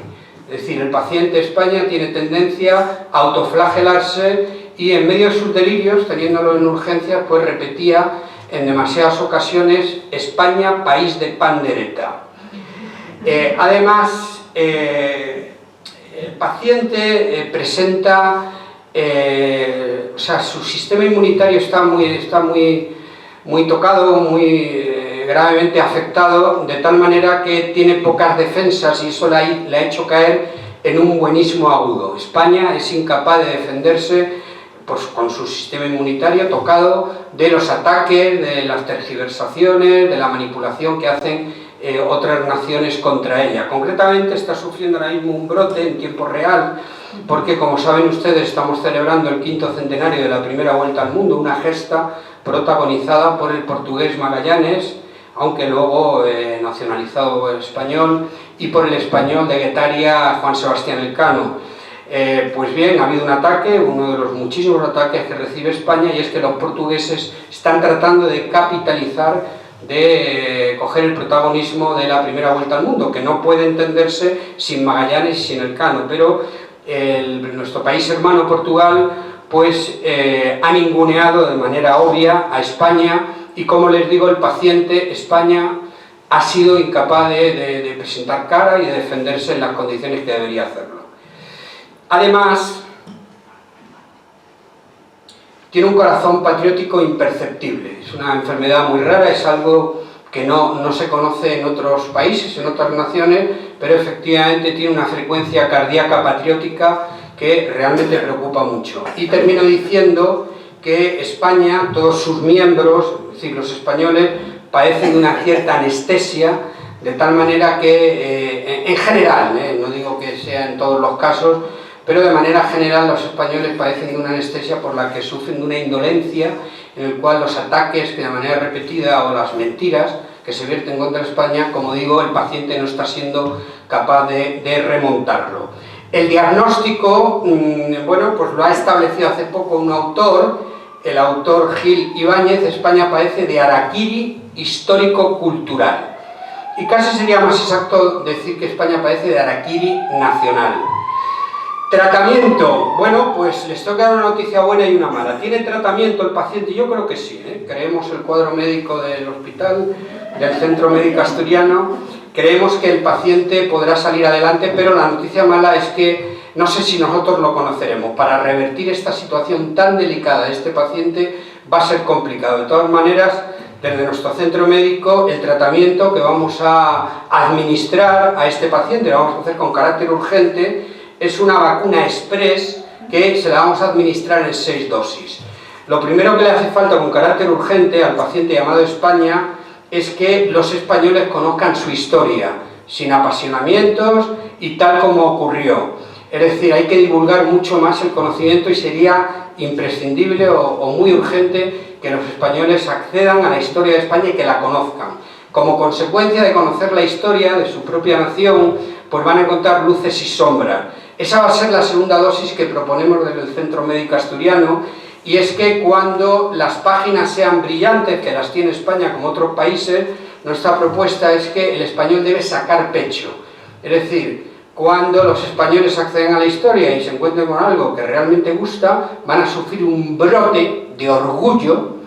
Es decir, el paciente España tiene tendencia a autoflagelarse y en medio de sus delirios, teniéndolo en urgencias, pues repetía en demasiadas ocasiones: España, país de pandereta. Además, el paciente presenta, o sea, su sistema inmunitario está muy tocado, muy gravemente afectado, de tal manera que tiene pocas defensas y eso le ha hecho caer en un buenísimo agudo. España es incapaz de defenderse pues, con su sistema inmunitario tocado de los ataques, de las tergiversaciones, de la manipulación que hacen otras naciones contra ella. Concretamente está sufriendo ahora mismo un brote en tiempo real, porque como saben ustedes estamos celebrando el 5º centenario de la primera vuelta al mundo, una gesta protagonizada por el portugués Magallanes, aunque luego nacionalizado español, y por el español de Guetaria Juan Sebastián Elcano. Pues bien, ha habido un ataque, uno de los muchísimos ataques que recibe España, y es que los portugueses están tratando de capitalizar de coger el protagonismo de la primera vuelta al mundo, que no puede entenderse sin Magallanes y sin Elcano, pero nuestro país hermano Portugal pues ha ninguneado de manera obvia a España, y como les digo, el paciente España ha sido incapaz de presentar cara y de defenderse en las condiciones que debería hacerlo. Además, tiene un corazón patriótico imperceptible. Es una enfermedad muy rara, es algo que no se conoce en otros países, en otras naciones, pero efectivamente tiene una frecuencia cardíaca patriótica que realmente preocupa mucho. Y termino diciendo que España, todos sus miembros, es decir, los españoles, padecen de una cierta anestesia, de tal manera que, en general, no digo que sea en todos los casos, pero de manera general los españoles padecen de una anestesia por la que sufren de una indolencia, en el cual los ataques que de manera repetida o las mentiras que se vierten contra España, como digo, el paciente no está siendo capaz de remontarlo. El diagnóstico, bueno, pues lo ha establecido hace poco un autor, el autor Gil Ibáñez. España padece de harakiri histórico-cultural. Y casi sería más exacto decir que España padece de harakiri nacional. Tratamiento. Bueno, pues les tengo que dar una noticia buena y una mala. ¿Tiene tratamiento el paciente? Yo creo que sí, Creemos el cuadro médico del hospital, del Centro Médico Asturiano, creemos que el paciente podrá salir adelante, pero la noticia mala es que no sé si nosotros lo conoceremos. Para revertir esta situación tan delicada de este paciente va a ser complicado. De todas maneras, desde nuestro centro médico, el tratamiento que vamos a administrar a este paciente, lo vamos a hacer con carácter urgente, es una vacuna express que se la vamos a administrar en 6 dosis. Lo primero que le hace falta con carácter urgente al paciente llamado España es que los españoles conozcan su historia, sin apasionamientos y tal como ocurrió. Es decir, hay que divulgar mucho más el conocimiento y sería imprescindible o muy urgente que los españoles accedan a la historia de España y que la conozcan. Como consecuencia de conocer la historia de su propia nación, pues van a encontrar luces y sombras. Esa va a ser la segunda dosis que proponemos desde el Centro Médico Asturiano, y es que cuando las páginas sean brillantes, que las tiene España como otros países, nuestra propuesta es que el español debe sacar pecho. Es decir, cuando los españoles acceden a la historia y se encuentren con algo que realmente gusta, van a sufrir un brote de orgullo,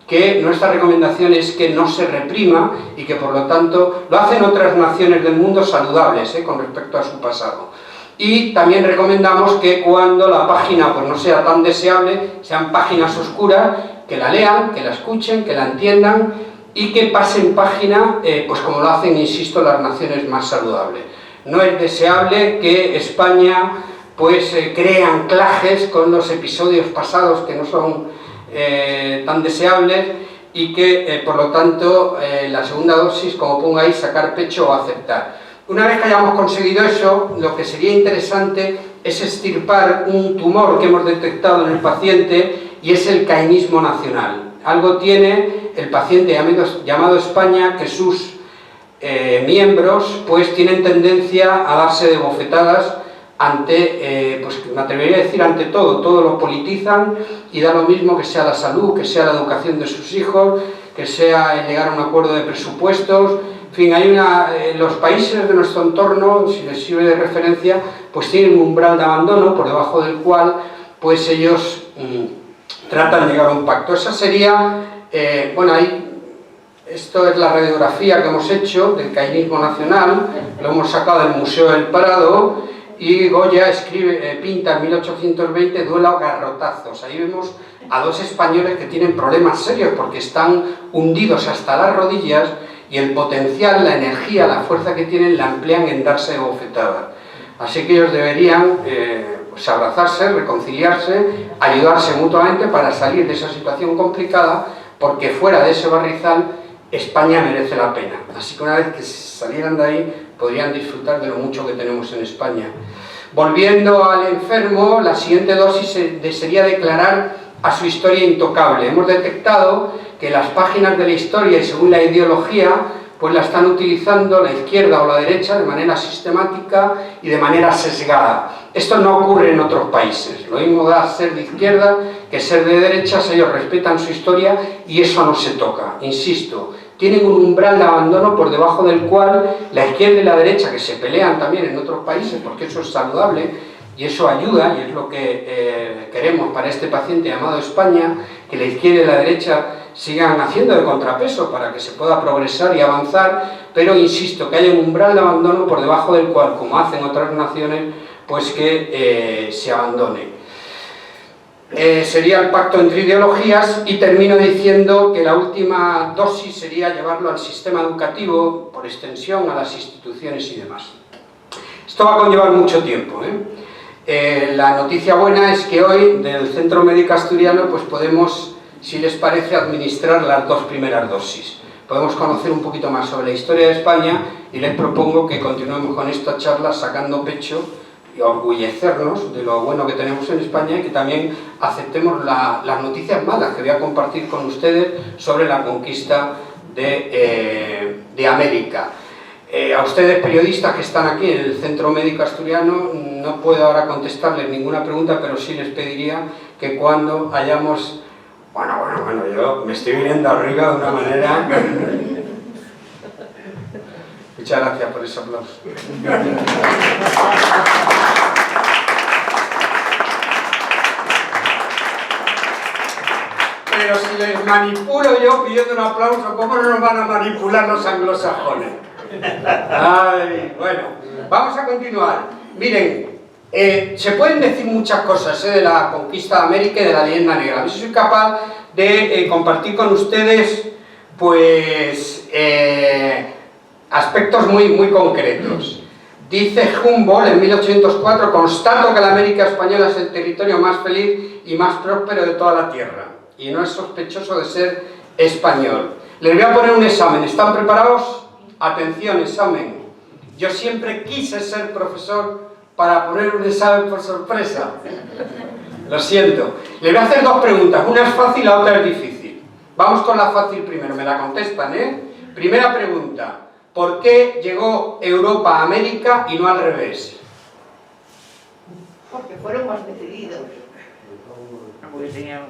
que nuestra recomendación es que no se reprima y que por lo tanto lo hacen otras naciones del mundo saludables con respecto a su pasado. Y también recomendamos que cuando la página pues no sea tan deseable, sean páginas oscuras, que la lean, que la escuchen, que la entiendan y que pasen página pues como lo hacen, insisto, las naciones más saludables. No es deseable que España pues cree anclajes con los episodios pasados que no son tan deseables, y que por lo tanto la segunda dosis, como ponga ahí, sacar pecho o aceptar. Una vez que hayamos conseguido eso, lo que sería interesante es extirpar un tumor que hemos detectado en el paciente, y es el cainismo nacional. Algo tiene el paciente llamado España, que sus miembros pues tienen tendencia a darse de bofetadas ante, pues me atrevería a decir ante todo lo politizan, y da lo mismo que sea la salud, que sea la educación de sus hijos, que sea el llegar a un acuerdo de presupuestos. En fin, hay los países de nuestro entorno, si les sirve de referencia, pues tienen un umbral de abandono por debajo del cual pues ellos tratan de llegar a un pacto. Esa sería, bueno, esto es la radiografía que hemos hecho del cainismo nacional, lo hemos sacado del Museo del Prado, y Goya pinta en 1820 Duelo a garrotazos. Ahí vemos a dos españoles que tienen problemas serios porque están hundidos hasta las rodillas, y el potencial, la energía, la fuerza que tienen la emplean en darse bofetadas. Así que ellos deberían pues abrazarse, reconciliarse, ayudarse mutuamente para salir de esa situación complicada, porque fuera de ese barrizal España merece la pena. Así que una vez que salieran de ahí podrían disfrutar de lo mucho que tenemos en España. Volviendo al enfermo, la siguiente dosis sería declarar a su historia intocable. Hemos detectado que las páginas de la historia, y según la ideología, pues la están utilizando la izquierda o la derecha de manera sistemática y de manera sesgada. Esto no ocurre en otros países. Lo mismo da ser de izquierda que ser de derechas. Ellos respetan su historia y eso no se toca. Insisto, tienen un umbral de abandono por debajo del cual la izquierda y la derecha, que se pelean también en otros países, porque eso es saludable y eso ayuda, y es lo que queremos para este paciente llamado España, que la izquierda y la derecha sigan haciendo de contrapeso para que se pueda progresar y avanzar, pero insisto, que haya un umbral de abandono por debajo del cual, como hacen otras naciones, pues que se abandone. Sería el pacto entre ideologías, y termino diciendo que la última dosis sería llevarlo al sistema educativo, por extensión a las instituciones y demás. Esto va a conllevar mucho tiempo, la noticia buena es que hoy, del Centro Médico Asturiano, pues podemos, si les parece, administrar las 2 primeras dosis. Podemos conocer un poquito más sobre la historia de España, y les propongo que continuemos con esta charla sacando pecho y orgullecernos de lo bueno que tenemos en España, y que también aceptemos las noticias malas que voy a compartir con ustedes sobre la conquista de América. A ustedes, periodistas que están aquí en el Centro Médico Asturiano, no puedo ahora contestarles ninguna pregunta, pero sí les pediría que cuando hayamos... Bueno, yo me estoy viniendo arriba de una manera... Muchas gracias por ese aplauso. Pero si les manipulo yo pidiendo un aplauso, ¿cómo no nos van a manipular los anglosajones? Ay, bueno, vamos a continuar. Miren, se pueden decir muchas cosas de la conquista de América y de la leyenda negra. Yo soy capaz de compartir con ustedes, pues, aspectos muy concretos. Dice Humboldt en 1804: constato que la América española es el territorio más feliz y más próspero de toda la tierra, y no es sospechoso de ser español. Les voy a poner un examen, ¿están preparados? Atención, examen. Yo siempre quise ser profesor para poner un examen por sorpresa. Lo siento. Les voy a hacer 2 preguntas, una es fácil y la otra es difícil. Vamos con la fácil primero, me la contestan, Primera pregunta: ¿por qué llegó Europa a América y no al revés? Porque fueron más decididos. Porque tenían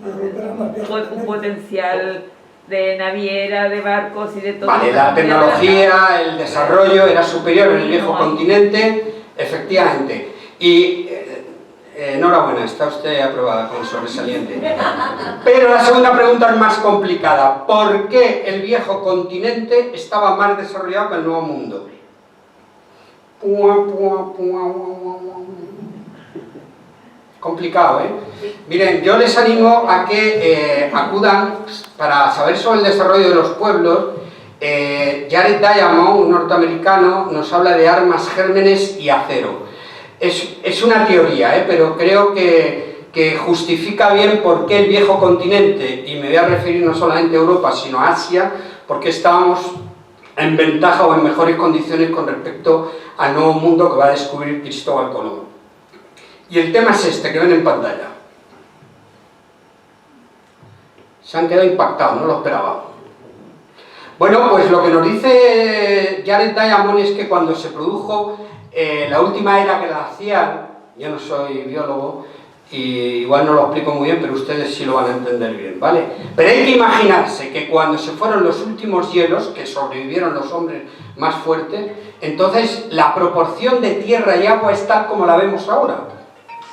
un potencial de naviera, de barcos y de todo. Vale, la tecnología, el desarrollo era superior en el viejo continente, efectivamente. Y enhorabuena, está usted aprobada con sobresaliente. Pero la segunda pregunta es más complicada: ¿por qué el viejo continente estaba más desarrollado que el nuevo mundo? Complicado, Miren, yo les animo a que acudan para saber sobre el desarrollo de los pueblos. Jared Diamond, un norteamericano, nos habla de armas, gérmenes y acero. Es una teoría, pero creo que justifica bien por qué el viejo continente, y me voy a referir no solamente a Europa, sino a Asia, porque estábamos en ventaja o en mejores condiciones con respecto al nuevo mundo que va a descubrir Cristóbal Colón. Y el tema es este, que ven en pantalla. Se han quedado impactados, no lo esperaban. Bueno, pues lo que nos dice Jared Diamond es que cuando se produjo la última era glacial, yo no soy biólogo y igual no lo explico muy bien, pero ustedes sí lo van a entender bien, ¿vale? Pero hay que imaginarse que cuando se fueron los últimos hielos, que sobrevivieron los hombres más fuertes, entonces la proporción de tierra y agua es tal como la vemos ahora.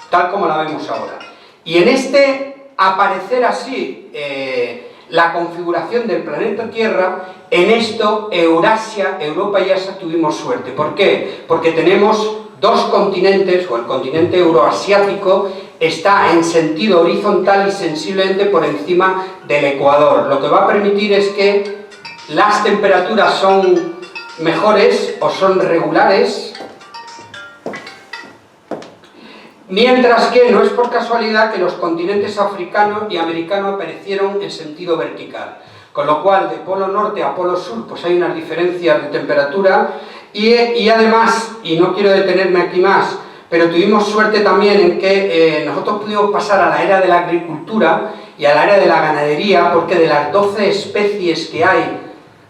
Tal como la vemos ahora. Y en este aparecer así la configuración del planeta Tierra, en esto Eurasia, Europa y Asia tuvimos suerte. ¿Por qué? Porque tenemos 2 continentes, o el continente euroasiático está en sentido horizontal y sensiblemente por encima del ecuador, lo que va a permitir es que las temperaturas son mejores o son regulares, mientras que no es por casualidad que los continentes africano y americano aparecieron en sentido vertical, con lo cual de polo norte a polo sur pues hay unas diferencias de temperatura y además, y no quiero detenerme aquí más, pero tuvimos suerte también en que nosotros pudimos pasar a la era de la agricultura y a la era de la ganadería, porque de las 12 especies que hay,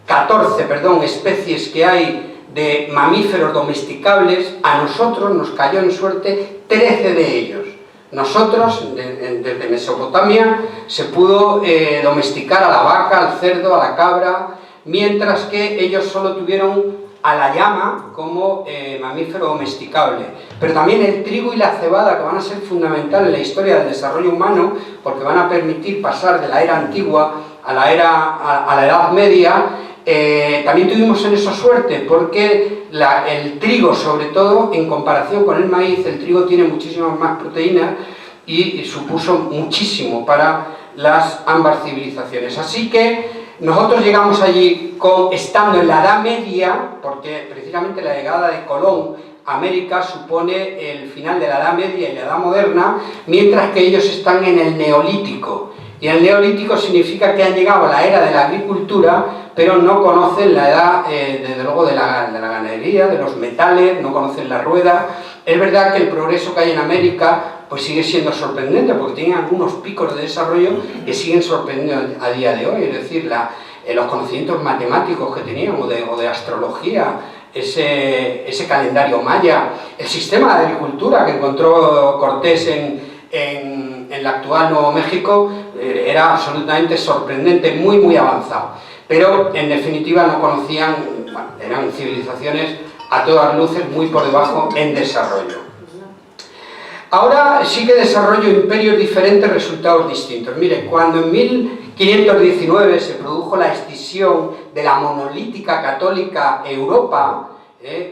14, perdón, especies que hay de mamíferos domesticables, a nosotros nos cayó en suerte 13 de ellos. nosotros, desde Mesopotamia, se pudo domesticar a la vaca, al cerdo, a la cabra, mientras que ellos solo tuvieron a la llama como mamífero domesticable. Pero también el trigo y la cebada, que van a ser fundamentales en la historia del desarrollo humano, porque van a permitir pasar de la era antigua a la Edad Media, también tuvimos en eso suerte, porque el trigo, sobre todo, en comparación con el maíz, el trigo tiene muchísimas más proteínas y supuso muchísimo para las ambas civilizaciones. Así que nosotros llegamos allí estando en la Edad Media, porque precisamente la llegada de Colón a América supone el final de la Edad Media y la Edad Moderna, mientras que ellos están en el Neolítico. Y el Neolítico significa que han llegado a la era de la agricultura, pero no conocen la edad, desde luego, de la ganadería, de los metales, no conocen la rueda. Es verdad que el progreso que hay en América pues sigue siendo sorprendente, porque tienen algunos picos de desarrollo que siguen sorprendiendo a día de hoy. Es decir, los conocimientos matemáticos que tenían, o de astrología, ese calendario maya, el sistema de agricultura que encontró Cortés en el actual Nuevo México, era absolutamente sorprendente, muy muy avanzado. Pero en definitiva no conocían, bueno, eran civilizaciones a todas luces muy por debajo en desarrollo. Ahora sí que desarrollo imperios diferentes, resultados distintos. Mire, cuando en 1519 se produjo la escisión de la monolítica católica Europa,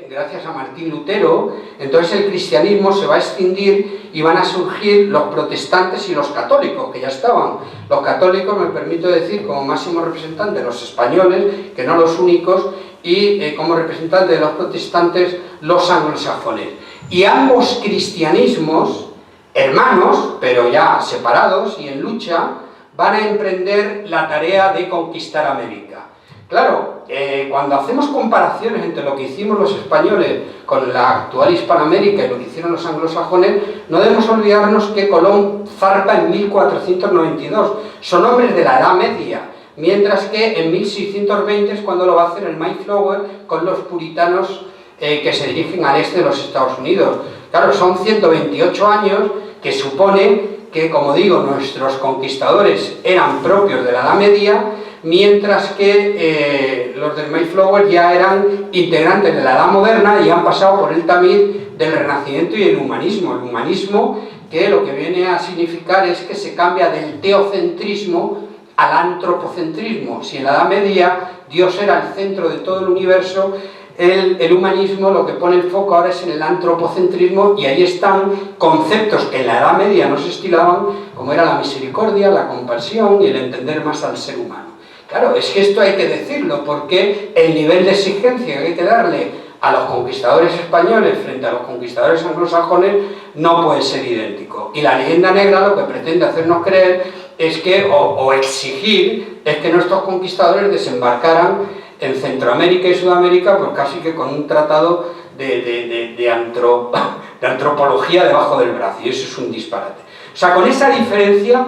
gracias a Martín Lutero, entonces el cristianismo se va a extinguir y van a surgir los protestantes y los católicos, que ya estaban. Los católicos, me permito decir, como máximo representante, los españoles, que no los únicos, y como representante de los protestantes, los anglosajones. Y ambos cristianismos, hermanos, pero ya separados y en lucha, van a emprender la tarea de conquistar América. Claro, cuando hacemos comparaciones entre lo que hicimos los españoles con la actual Hispanoamérica y lo que hicieron los anglosajones, no debemos olvidarnos que Colón zarpa en 1492. Son hombres de la Edad Media, mientras que en 1620 es cuando lo va a hacer el Mayflower con los puritanos que se dirigen al este de los Estados Unidos. Claro, son 128 años que supone que, como digo, nuestros conquistadores eran propios de la Edad Media, mientras que los del Mayflower ya eran integrantes de la Edad Moderna y han pasado por el tamiz del Renacimiento y el humanismo. El humanismo, que lo que viene a significar es que se cambia del teocentrismo al antropocentrismo. Si en la Edad Media Dios era el centro de todo el universo, el humanismo lo que pone el foco ahora es en el antropocentrismo, y ahí están conceptos que en la Edad Media no se estilaban, como era la misericordia, la compasión y el entender más al ser humano. Claro, es que esto hay que decirlo, porque el nivel de exigencia que hay que darle a los conquistadores españoles frente a los conquistadores anglosajones no puede ser idéntico. Y la leyenda negra lo que pretende hacernos creer es que, o exigir, es que nuestros conquistadores desembarcaran en Centroamérica y Sudamérica, pues casi que con un tratado de antropología debajo del brazo, y eso es un disparate. O sea, con esa diferencia,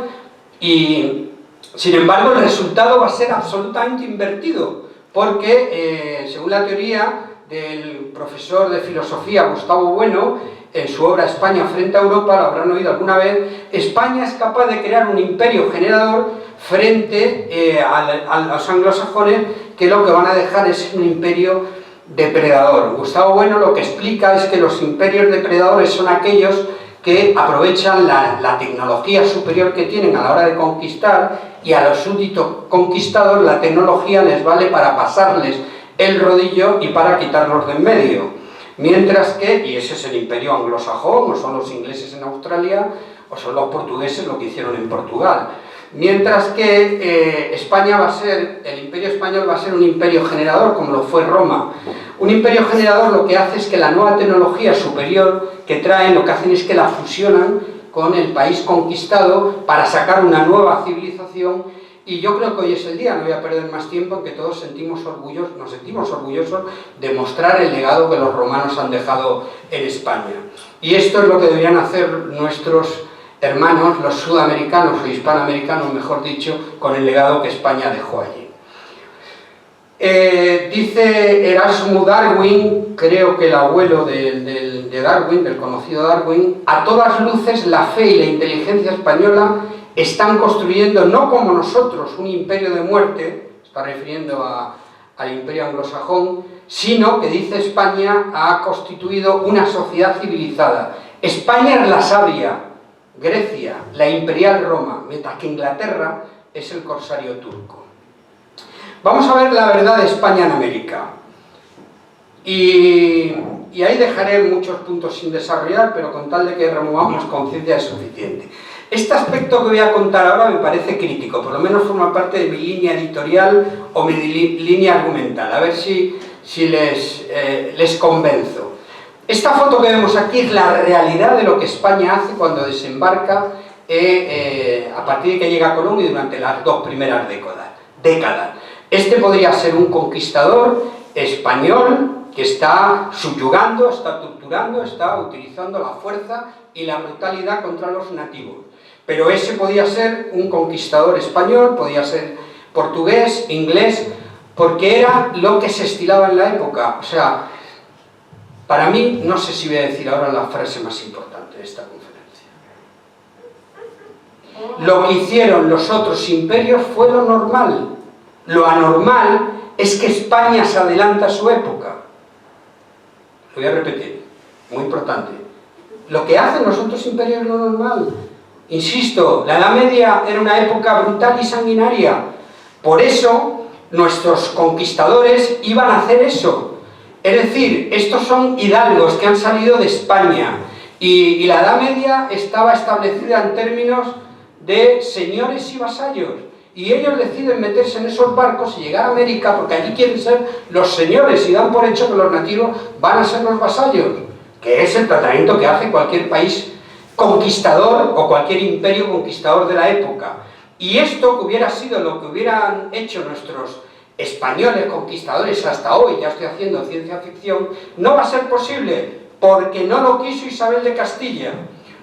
y sin embargo el resultado va a ser absolutamente invertido, porque según la teoría del profesor de filosofía Gustavo Bueno, en su obra España frente a Europa, lo habrán oído alguna vez, España es capaz de crear un imperio generador frente a los anglosajones, que lo que van a dejar es un imperio depredador. Gustavo Bueno lo que explica es que los imperios depredadores son aquellos que aprovechan la tecnología superior que tienen a la hora de conquistar, y a los súbditos conquistados la tecnología les vale para pasarles el rodillo y para quitarlos de en medio. Mientras que, y ese es el imperio anglosajón, o son los ingleses en Australia, o son los portugueses lo que hicieron en Portugal. Mientras que España va a ser, el imperio español va a ser un imperio generador, como lo fue Roma. Un imperio generador lo que hace es que la nueva tecnología superior que traen, lo que hacen es que la fusionan con el país conquistado para sacar una nueva civilización. Y yo creo que hoy es el día, no voy a perder más tiempo, en que todos nos sentimos orgullosos de mostrar el legado que los romanos han dejado en España. Y esto es lo que deberían hacer nuestros hermanos, los sudamericanos o hispanoamericanos, mejor dicho, con el legado que España dejó allí. Dice Erasmo Darwin, creo que el abuelo de Darwin, del conocido Darwin, a todas luces la fe y la inteligencia española están construyendo, no como nosotros, un imperio de muerte, está refiriendo al imperio anglosajón, sino que, dice España, ha constituido una sociedad civilizada. España es la sabia, Grecia, la imperial Roma, mientras que Inglaterra es el corsario turco. Vamos a ver la verdad de España en América. Y ahí dejaré muchos puntos sin desarrollar, pero con tal de que removamos conciencia es suficiente. Este aspecto que voy a contar ahora me parece crítico, por lo menos forma parte de mi línea editorial o mi línea argumental, a ver si les convenzo. Esta foto que vemos aquí es la realidad de lo que España hace cuando desembarca a partir de que llega Colón y durante las 2 primeras décadas. Este podría ser un conquistador español que está subyugando, está torturando, está utilizando la fuerza y la brutalidad contra los nativos. Pero ese podía ser un conquistador español, podía ser portugués, inglés, porque era lo que se estilaba en la época. O sea, para mí, no sé si voy a decir ahora la frase más importante de esta conferencia. Lo que hicieron los otros imperios fue lo normal. Lo anormal es que España se adelanta a su época. Lo voy a repetir, muy importante. Lo que hacen los otros imperios es lo normal. Insisto, la Edad Media era una época brutal y sanguinaria. Por eso, nuestros conquistadores iban a hacer eso. Es decir, estos son hidalgos que han salido de España. Y la Edad Media estaba establecida en términos de señores y vasallos. Y ellos deciden meterse en esos barcos y llegar a América porque allí quieren ser los señores y dan por hecho que los nativos van a ser los vasallos, que es el tratamiento que hace cualquier país conquistador o cualquier imperio conquistador de la época. Y esto que hubiera sido lo que hubieran hecho nuestros españoles conquistadores hasta hoy, ya estoy haciendo ciencia ficción, no va a ser posible porque no lo quiso Isabel de Castilla,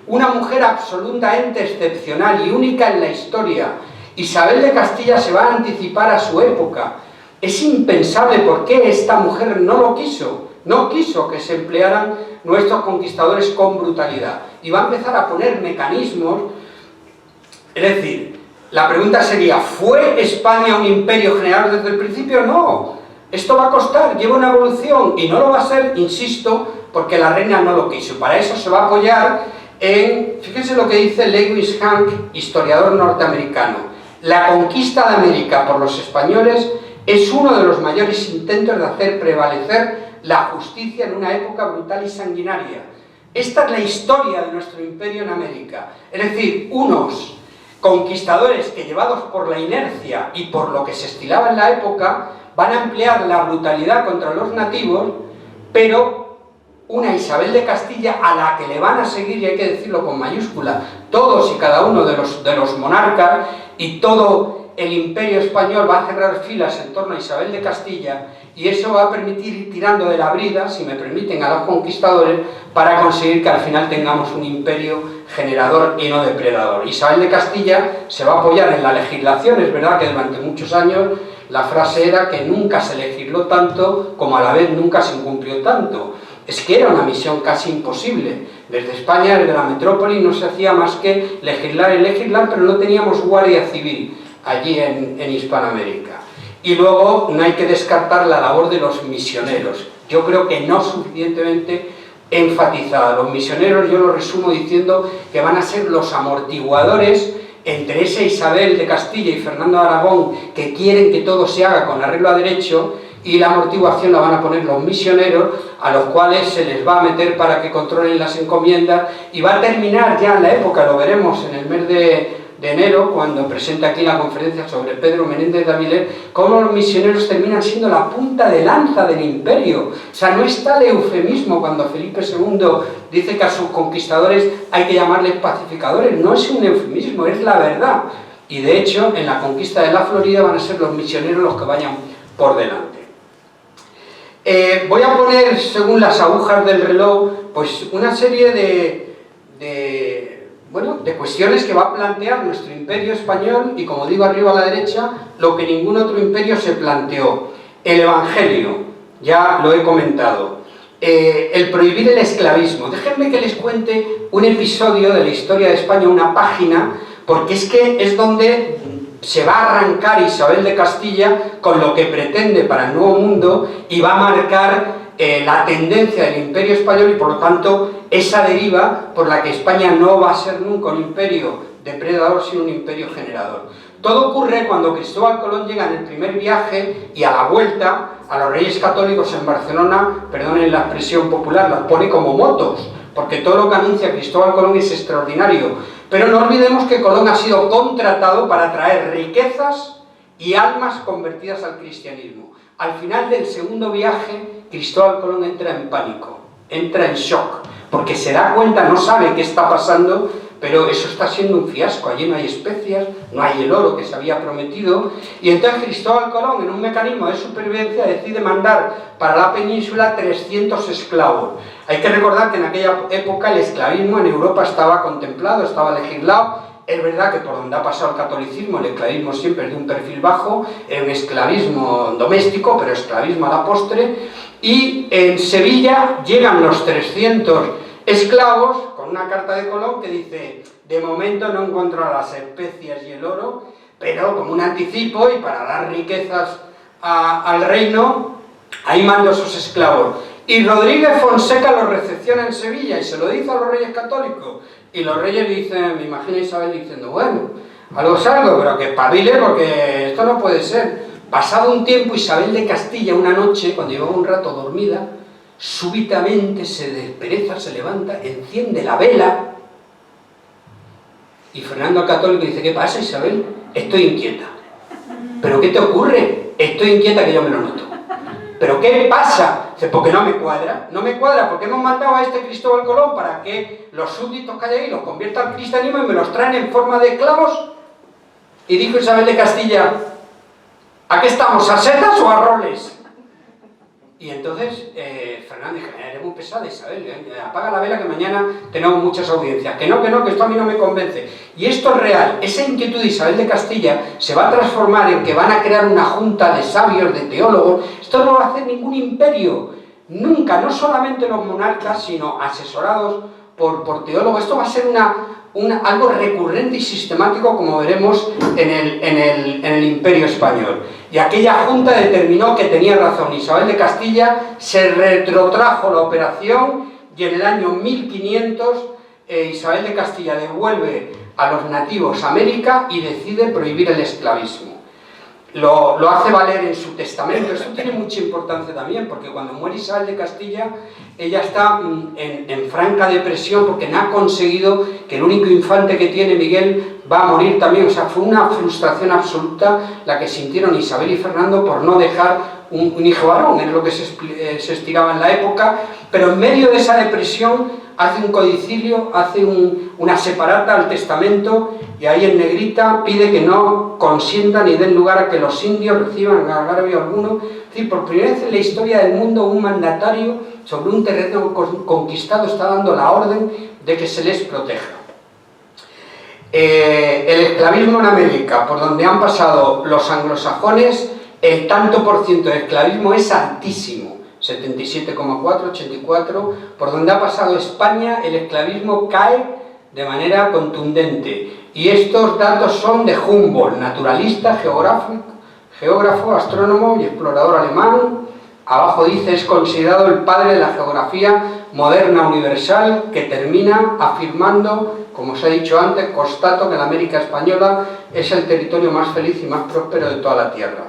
una mujer absolutamente excepcional y única en la historia. Isabel de Castilla se va a anticipar a su época. Es impensable por qué esta mujer no lo quiso. No quiso que se emplearan nuestros conquistadores con brutalidad. Y va a empezar a poner mecanismos. Es decir, la pregunta sería, ¿fue España un imperio general desde el principio? No. Esto va a costar, lleva una evolución y no lo va a ser, insisto, porque la reina no lo quiso. Para eso se va a apoyar en, fíjense lo que dice Lewis Hank, historiador norteamericano. La conquista de América por los españoles es uno de los mayores intentos de hacer prevalecer la justicia en una época brutal y sanguinaria. Esta es la historia de nuestro imperio en América. Es decir, unos conquistadores que, llevados por la inercia y por lo que se estilaba en la época, van a emplear la brutalidad contra los nativos, pero una Isabel de Castilla a la que le van a seguir, y hay que decirlo con mayúscula, todos y cada uno de los monarcas, y todo el imperio español va a cerrar filas en torno a Isabel de Castilla, y eso va a permitir ir tirando de la brida, si me permiten, a los conquistadores, para conseguir que al final tengamos un imperio generador y no depredador. Isabel de Castilla se va a apoyar en la legislación, es verdad que durante muchos años la frase era que nunca se legisló tanto como a la vez nunca se incumplió tanto. Es que era una misión casi imposible. Desde España, desde la metrópoli, no se hacía más que legislar y legislar, pero no teníamos guardia civil allí en Hispanoamérica. Y luego no hay que descartar la labor de los misioneros. Yo creo que no suficientemente enfatizada. Los misioneros yo lo resumo diciendo que van a ser los amortiguadores entre esa Isabel de Castilla y Fernando de Aragón, que quieren que todo se haga con arreglo a derecho, y la amortiguación la van a poner los misioneros, a los cuales se les va a meter para que controlen las encomiendas, y va a terminar ya en la época, lo veremos en el mes de enero, cuando presenta aquí la conferencia sobre Pedro Menéndez de Avilés, cómo los misioneros terminan siendo la punta de lanza del imperio. O sea, no está el eufemismo cuando Felipe II dice que a sus conquistadores hay que llamarles pacificadores, no es un eufemismo, es la verdad. Y de hecho, en la conquista de la Florida van a ser los misioneros los que vayan por delante. Voy a poner, según las agujas del reloj, pues una serie de cuestiones que va a plantear nuestro imperio español, y como digo arriba a la derecha, lo que ningún otro imperio se planteó. el Evangelio, ya lo he comentado, el prohibir el esclavismo. Déjenme que les cuente un episodio de la historia de España, una página, porque es que es donde se va a arrancar Isabel de Castilla con lo que pretende para el Nuevo Mundo y va a marcar la tendencia del Imperio Español y por lo tanto esa deriva por la que España no va a ser nunca un imperio depredador sino un imperio generador. Todo ocurre cuando Cristóbal Colón llega en el primer viaje y a la vuelta a los Reyes Católicos en Barcelona, perdonen la expresión popular, los pone como motos, porque todo lo que anuncia Cristóbal Colón es extraordinario. Pero no olvidemos que Colón ha sido contratado para traer riquezas y almas convertidas al cristianismo. Al final del segundo viaje, Cristóbal Colón entra en pánico, entra en shock, porque se da cuenta, no sabe qué está pasando, pero eso está siendo un fiasco. Allí no hay especias, no hay el oro que se había prometido, y entonces Cristóbal Colón, en un mecanismo de supervivencia, decide mandar para la península 300 esclavos. Hay que recordar que en aquella época el esclavismo en Europa estaba contemplado, estaba legislado. Es verdad que por donde ha pasado el catolicismo, el esclavismo siempre es de un perfil bajo, era un esclavismo doméstico, pero esclavismo a la postre, y en Sevilla llegan los 300 esclavos con una carta de Colón que dice: de momento no encuentro las especias y el oro, pero como un anticipo y para dar riquezas al reino, ahí mando a sus esclavos. Y Rodríguez Fonseca los recepciona en Sevilla y se lo dice a los Reyes Católicos. Y los reyes dicen, me imagino a Isabel diciendo, bueno, algo es algo, pero que espabile porque esto no puede ser. Pasado un tiempo, Isabel de Castilla, una noche, cuando llevaba un rato dormida, súbitamente se despereza, se levanta, enciende la vela. Y Fernando el Católico dice, ¿qué pasa, Isabel? Estoy inquieta. ¿Pero qué te ocurre? Estoy inquieta, que yo me lo noto. ¿Pero qué pasa? Dice, porque no me cuadra, porque hemos mandado a este Cristóbal Colón para que los súbditos que hay ahí los convierta al cristianismo y me los traen en forma de esclavos. Y dijo Isabel de Castilla, ¿a qué estamos? ¿A setas o a roles? Y entonces Fernando dijo, eres muy pesada, Isabel, apaga la vela que mañana tenemos muchas audiencias. Que no, que esto a mí no me convence. Y esto es real. Esa inquietud de Isabel de Castilla se va a transformar en que van a crear una junta de sabios, de teólogos. Esto no va a hacer ningún imperio. Nunca, no solamente los monarcas, sino asesorados por teólogos. Esto va a ser algo recurrente y sistemático, como veremos en el Imperio Español. Y aquella junta determinó que tenía razón. Isabel de Castilla se retrotrajo la operación y en el año 1500 Isabel de Castilla devuelve a los nativos a América y decide prohibir el esclavismo. Lo hace valer en su testamento. Esto tiene mucha importancia también, porque cuando muere Isabel de Castilla, ella está en franca depresión porque no ha conseguido que el único infante que tiene, Miguel, va a morir también. O sea, fue una frustración absoluta la que sintieron Isabel y Fernando por no dejar un hijo varón, es lo que se estiraba en la época, pero en medio de esa depresión hace un codicilio, hace una separata al testamento, y ahí en negrita pide que no consientan ni den lugar a que los indios reciban agravio alguno. Es decir, por primera vez en la historia del mundo un mandatario sobre un terreno conquistado está dando la orden de que se les proteja. El esclavismo en América, por donde han pasado los anglosajones, el tanto por ciento de esclavismo es altísimo, 77,4, 84, por donde ha pasado España el esclavismo cae de manera contundente. Y estos datos son de Humboldt, naturalista, geógrafo, astrónomo y explorador alemán. Abajo dice, es considerado el padre de la geografía moderna universal, que termina afirmando, como os he dicho antes, constato que la América española es el territorio más feliz y más próspero de toda la tierra.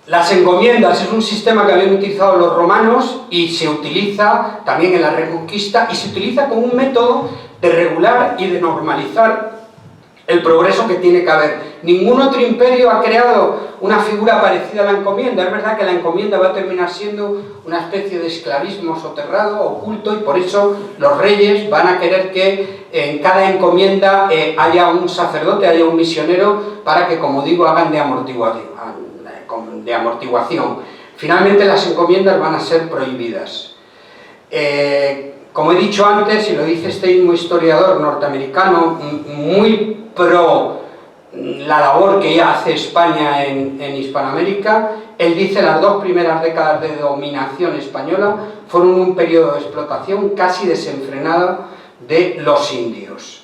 Las encomiendas es un sistema que habían utilizado los romanos y se utiliza también en la Reconquista, y se utiliza como un método de regular y de normalizar el progreso que tiene que haber. Ningún otro imperio ha creado una figura parecida a la encomienda. Es verdad que la encomienda va a terminar siendo una especie de esclavismo soterrado, oculto, y por eso los reyes van a querer que en cada encomienda haya un sacerdote, haya un misionero, para que, como digo, hagan de amortiguación. Finalmente las encomiendas van a ser prohibidas. Como he dicho antes, y lo dice este mismo historiador norteamericano, muy pro la labor que hace España en Hispanoamérica, él dice las 2 primeras décadas de dominación española fueron un periodo de explotación casi desenfrenada de los indios.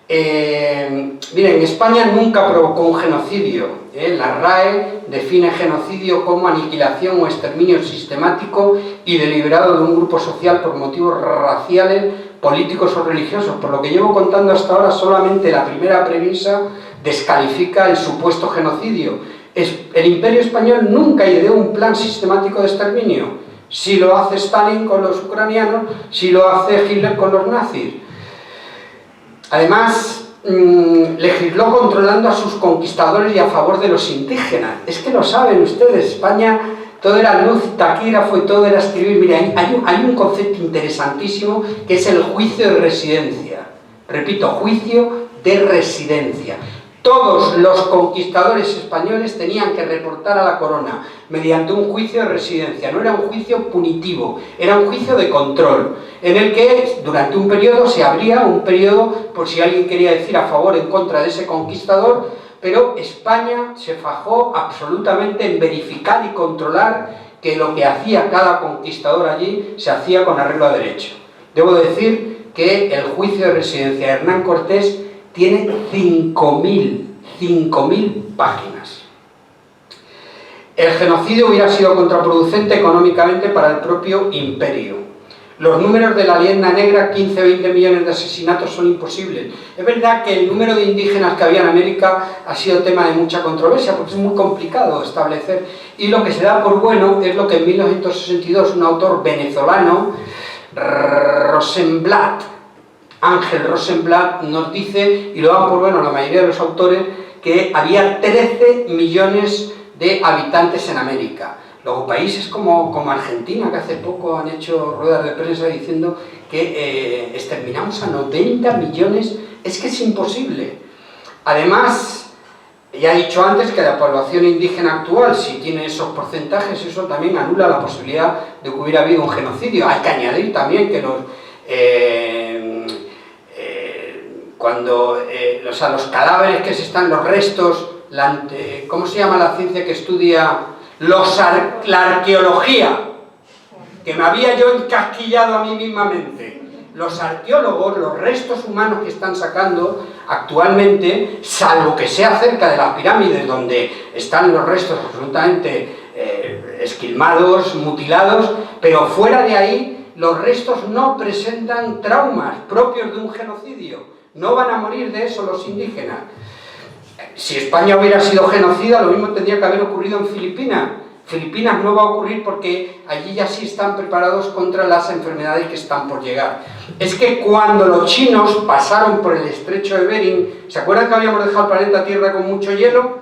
Miren, España nunca provocó un genocidio. La RAE define genocidio como aniquilación o exterminio sistemático y deliberado de un grupo social por motivos raciales, políticos o religiosos. Por lo que llevo contando hasta ahora, solamente la primera premisa descalifica el supuesto genocidio. El Imperio Español nunca ideó un plan sistemático de exterminio. Si lo hace Stalin con los ucranianos, si lo hace Hitler con los nazis. Además, legisló controlando a sus conquistadores y a favor de los indígenas. Es que lo saben ustedes, España todo era luz, taquígrafo y todo era escribir. Mira, hay un concepto interesantísimo que es el juicio de residencia. Repito, juicio de residencia. Todos los conquistadores españoles tenían que reportar a la corona mediante un juicio de residencia. No era un juicio punitivo, era un juicio de control, en el que durante un periodo se abría un periodo por si alguien quería decir a favor o en contra de ese conquistador, pero España se fajó absolutamente en verificar y controlar que lo que hacía cada conquistador allí se hacía con arreglo a derecho. Debo decir que el juicio de residencia de Hernán Cortés tiene 5.000 páginas. El genocidio hubiera sido contraproducente económicamente para el propio imperio. Los números de la leyenda negra, 15-20 millones de asesinatos, son imposibles. Es verdad que el número de indígenas que había en América ha sido tema de mucha controversia, porque es muy complicado establecer, y lo que se da por bueno es lo que en 1962 un autor venezolano, Ángel Rosenblatt, nos dice, y lo dan por bueno la mayoría de los autores, que había 13 millones de habitantes en América. Luego países como Argentina, que hace poco han hecho ruedas de prensa diciendo que exterminamos a 90 millones, es que es imposible. Además, ya he dicho antes que la población indígena actual, si tiene esos porcentajes, eso también anula la posibilidad de que hubiera habido un genocidio. Hay que añadir también que los cadáveres que se están, los restos, ¿cómo se llama la ciencia que estudia la arqueología? Que me había yo encasquillado a mí mismamente. Los arqueólogos, los restos humanos que están sacando actualmente, salvo que sea cerca de las pirámides donde están los restos absolutamente esquilmados, mutilados, pero fuera de ahí los restos no presentan traumas propios de un genocidio. No van a morir de eso los indígenas. Si España hubiera sido genocida, lo mismo tendría que haber ocurrido en Filipinas. Filipinas no va a ocurrir porque allí ya sí están preparados contra las enfermedades que están por llegar. Es que cuando los chinos pasaron por el estrecho de Bering, ¿se acuerdan que habíamos dejado el planeta Tierra con mucho hielo?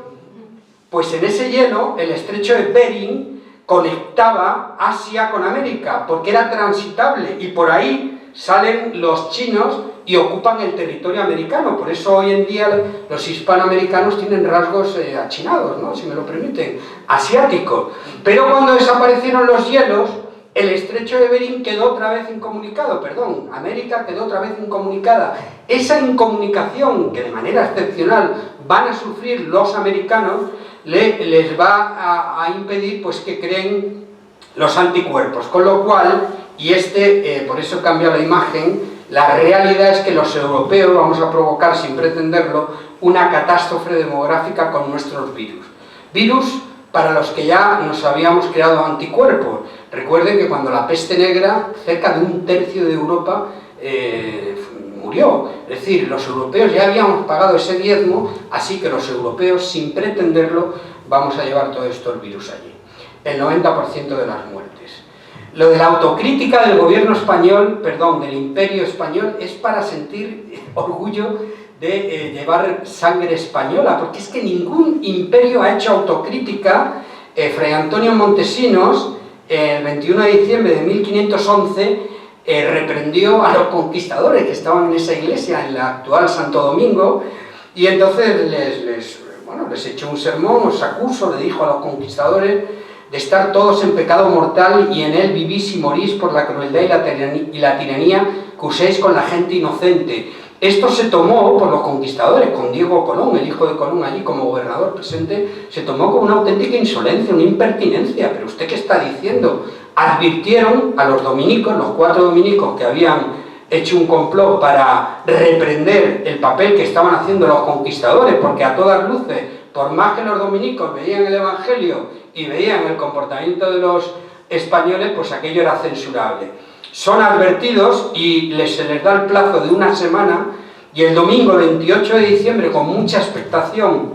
Pues en ese hielo, el estrecho de Bering conectaba Asia con América, porque era transitable, y por ahí salen los chinos y ocupan el territorio americano. Por eso hoy en día los hispanoamericanos tienen rasgos achinados, ¿no? Si me lo permiten, asiáticos. Pero cuando desaparecieron los hielos, el estrecho de Bering quedó otra vez incomunicado, América quedó otra vez incomunicada. Esa incomunicación, que de manera excepcional van a sufrir los americanos, les va a impedir pues que creen los anticuerpos. Con lo cual, y por eso he cambiado la imagen, la realidad es que los europeos vamos a provocar, sin pretenderlo, una catástrofe demográfica con nuestros virus. Virus para los que ya nos habíamos creado anticuerpos. Recuerden que cuando la peste negra, cerca de 1/3 de Europa murió. Es decir, los europeos ya habíamos pagado ese diezmo, así que los europeos, sin pretenderlo, vamos a llevar todos estos virus allí. El 90% de las muertes. Lo de la autocrítica del gobierno español, del imperio español, es para sentir orgullo de llevar sangre española, porque es que ningún imperio ha hecho autocrítica. Fray Antonio Montesinos, el 21 de diciembre de 1511, reprendió a los conquistadores que estaban en esa iglesia, en la actual Santo Domingo, y entonces les echó un sermón, os acuso, le dijo a los conquistadores, de estar todos en pecado mortal y en él vivís y morís por la crueldad y la tiranía que uséis con la gente inocente. Esto se tomó por los conquistadores, con Diego Colón, el hijo de Colón allí como gobernador presente, se tomó como una auténtica insolencia, una impertinencia. ¿Pero usted qué está diciendo? Advirtieron a los dominicos, los 4 dominicos que habían hecho un complot para reprender el papel que estaban haciendo los conquistadores, porque a todas luces, por más que los dominicos veían el Evangelio y veían el comportamiento de los españoles, pues aquello era censurable. Son advertidos y se les da el plazo de una semana, y el domingo 28 de diciembre, con mucha expectación,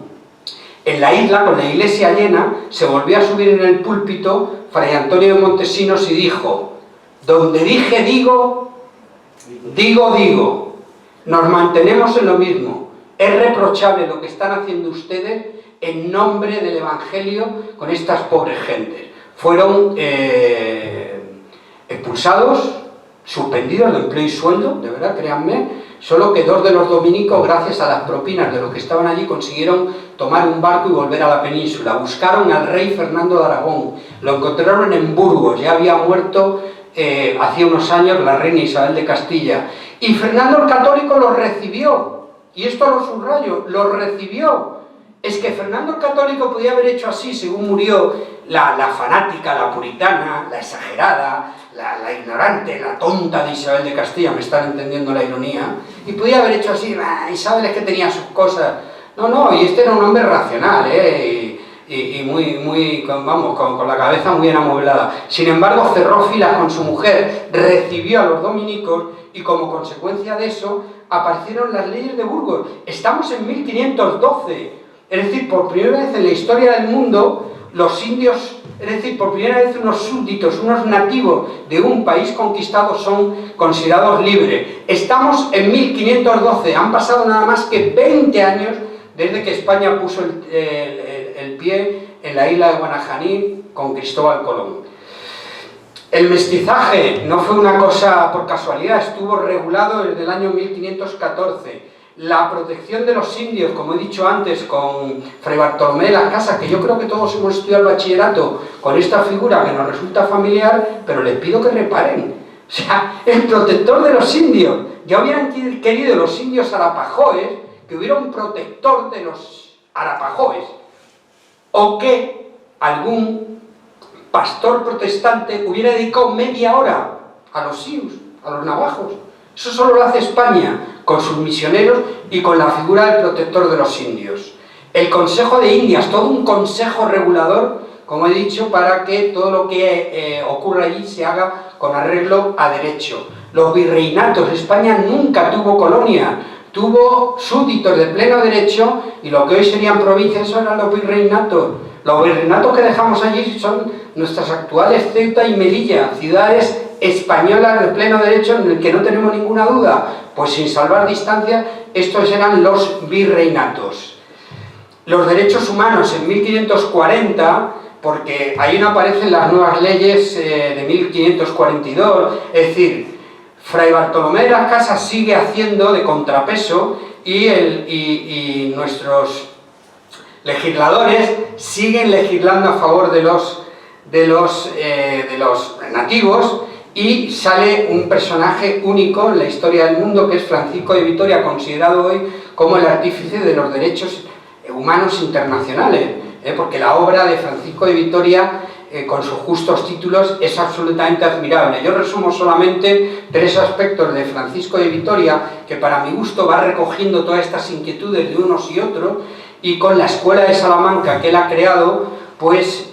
en la isla, con la iglesia llena, se volvió a subir en el púlpito Fray Antonio de Montesinos y dijo: donde dije digo, digo, nos mantenemos en lo mismo. Es reprochable lo que están haciendo ustedes en nombre del Evangelio con estas pobres gentes. Fueron expulsados, suspendidos de empleo y sueldo, de verdad, créanme. Solo que 2 de los dominicos, gracias a las propinas de los que estaban allí, consiguieron tomar un barco y volver a la península. Buscaron al rey Fernando de Aragón, lo encontraron en Burgos, ya había muerto hacía unos años la reina Isabel de Castilla, y Fernando el Católico los recibió, y esto lo subrayo, los recibió. Es que Fernando el Católico podía haber hecho así, según murió la fanática, la puritana, la exagerada, la ignorante, la tonta de Isabel de Castilla, me están entendiendo la ironía, y podía haber hecho así: Isabel es que tenía sus cosas. No, y este era un hombre racional, y muy con la cabeza muy bien amueblada. Sin embargo, cerró filas con su mujer, recibió a los dominicos, y como consecuencia de eso aparecieron las leyes de Burgos. Estamos en 1512, es decir, por primera vez en la historia del mundo, los indios, es decir, por primera vez unos súbditos, unos nativos de un país conquistado son considerados libres. Estamos en 1512, han pasado nada más que 20 años desde que España puso el pie en la isla de Guanajaní con Cristóbal Colón. El mestizaje no fue una cosa por casualidad, estuvo regulado desde el año 1514. La protección de los indios, como he dicho antes, con Fray Bartolomé de las Casas, que yo creo que todos hemos estudiado el bachillerato con esta figura que nos resulta familiar, pero les pido que reparen. O sea, el protector de los indios. Ya hubieran querido los indios arapahoes que hubiera un protector de los arapahoes, o que algún pastor protestante hubiera dedicado media hora a los sius, a los navajos. Eso solo lo hace España, con sus misioneros y con la figura del protector de los indios. El Consejo de Indias, todo un consejo regulador, como he dicho, para que todo lo que ocurra allí se haga con arreglo a derecho. Los virreinatos, España nunca tuvo colonia, tuvo súbditos de pleno derecho, y lo que hoy serían provincias son los virreinatos. Los virreinatos que dejamos allí son nuestras actuales Ceuta y Melilla, ciudades españolas de pleno derecho en el que no tenemos ninguna duda. Pues sin salvar distancia, estos eran los virreinatos. Los derechos humanos en 1540, porque ahí no aparecen las nuevas leyes de 1542, es decir, Fray Bartolomé de las Casas sigue haciendo de contrapeso, y nuestros legisladores siguen legislando a favor de los nativos, y sale un personaje único en la historia del mundo, que es Francisco de Vitoria, considerado hoy como el artífice de los derechos humanos internacionales, porque la obra de Francisco de Vitoria, con sus justos títulos, es absolutamente admirable. Yo resumo solamente 3 aspectos de Francisco de Vitoria, que para mi gusto va recogiendo todas estas inquietudes de unos y otros, y con la Escuela de Salamanca que él ha creado, pues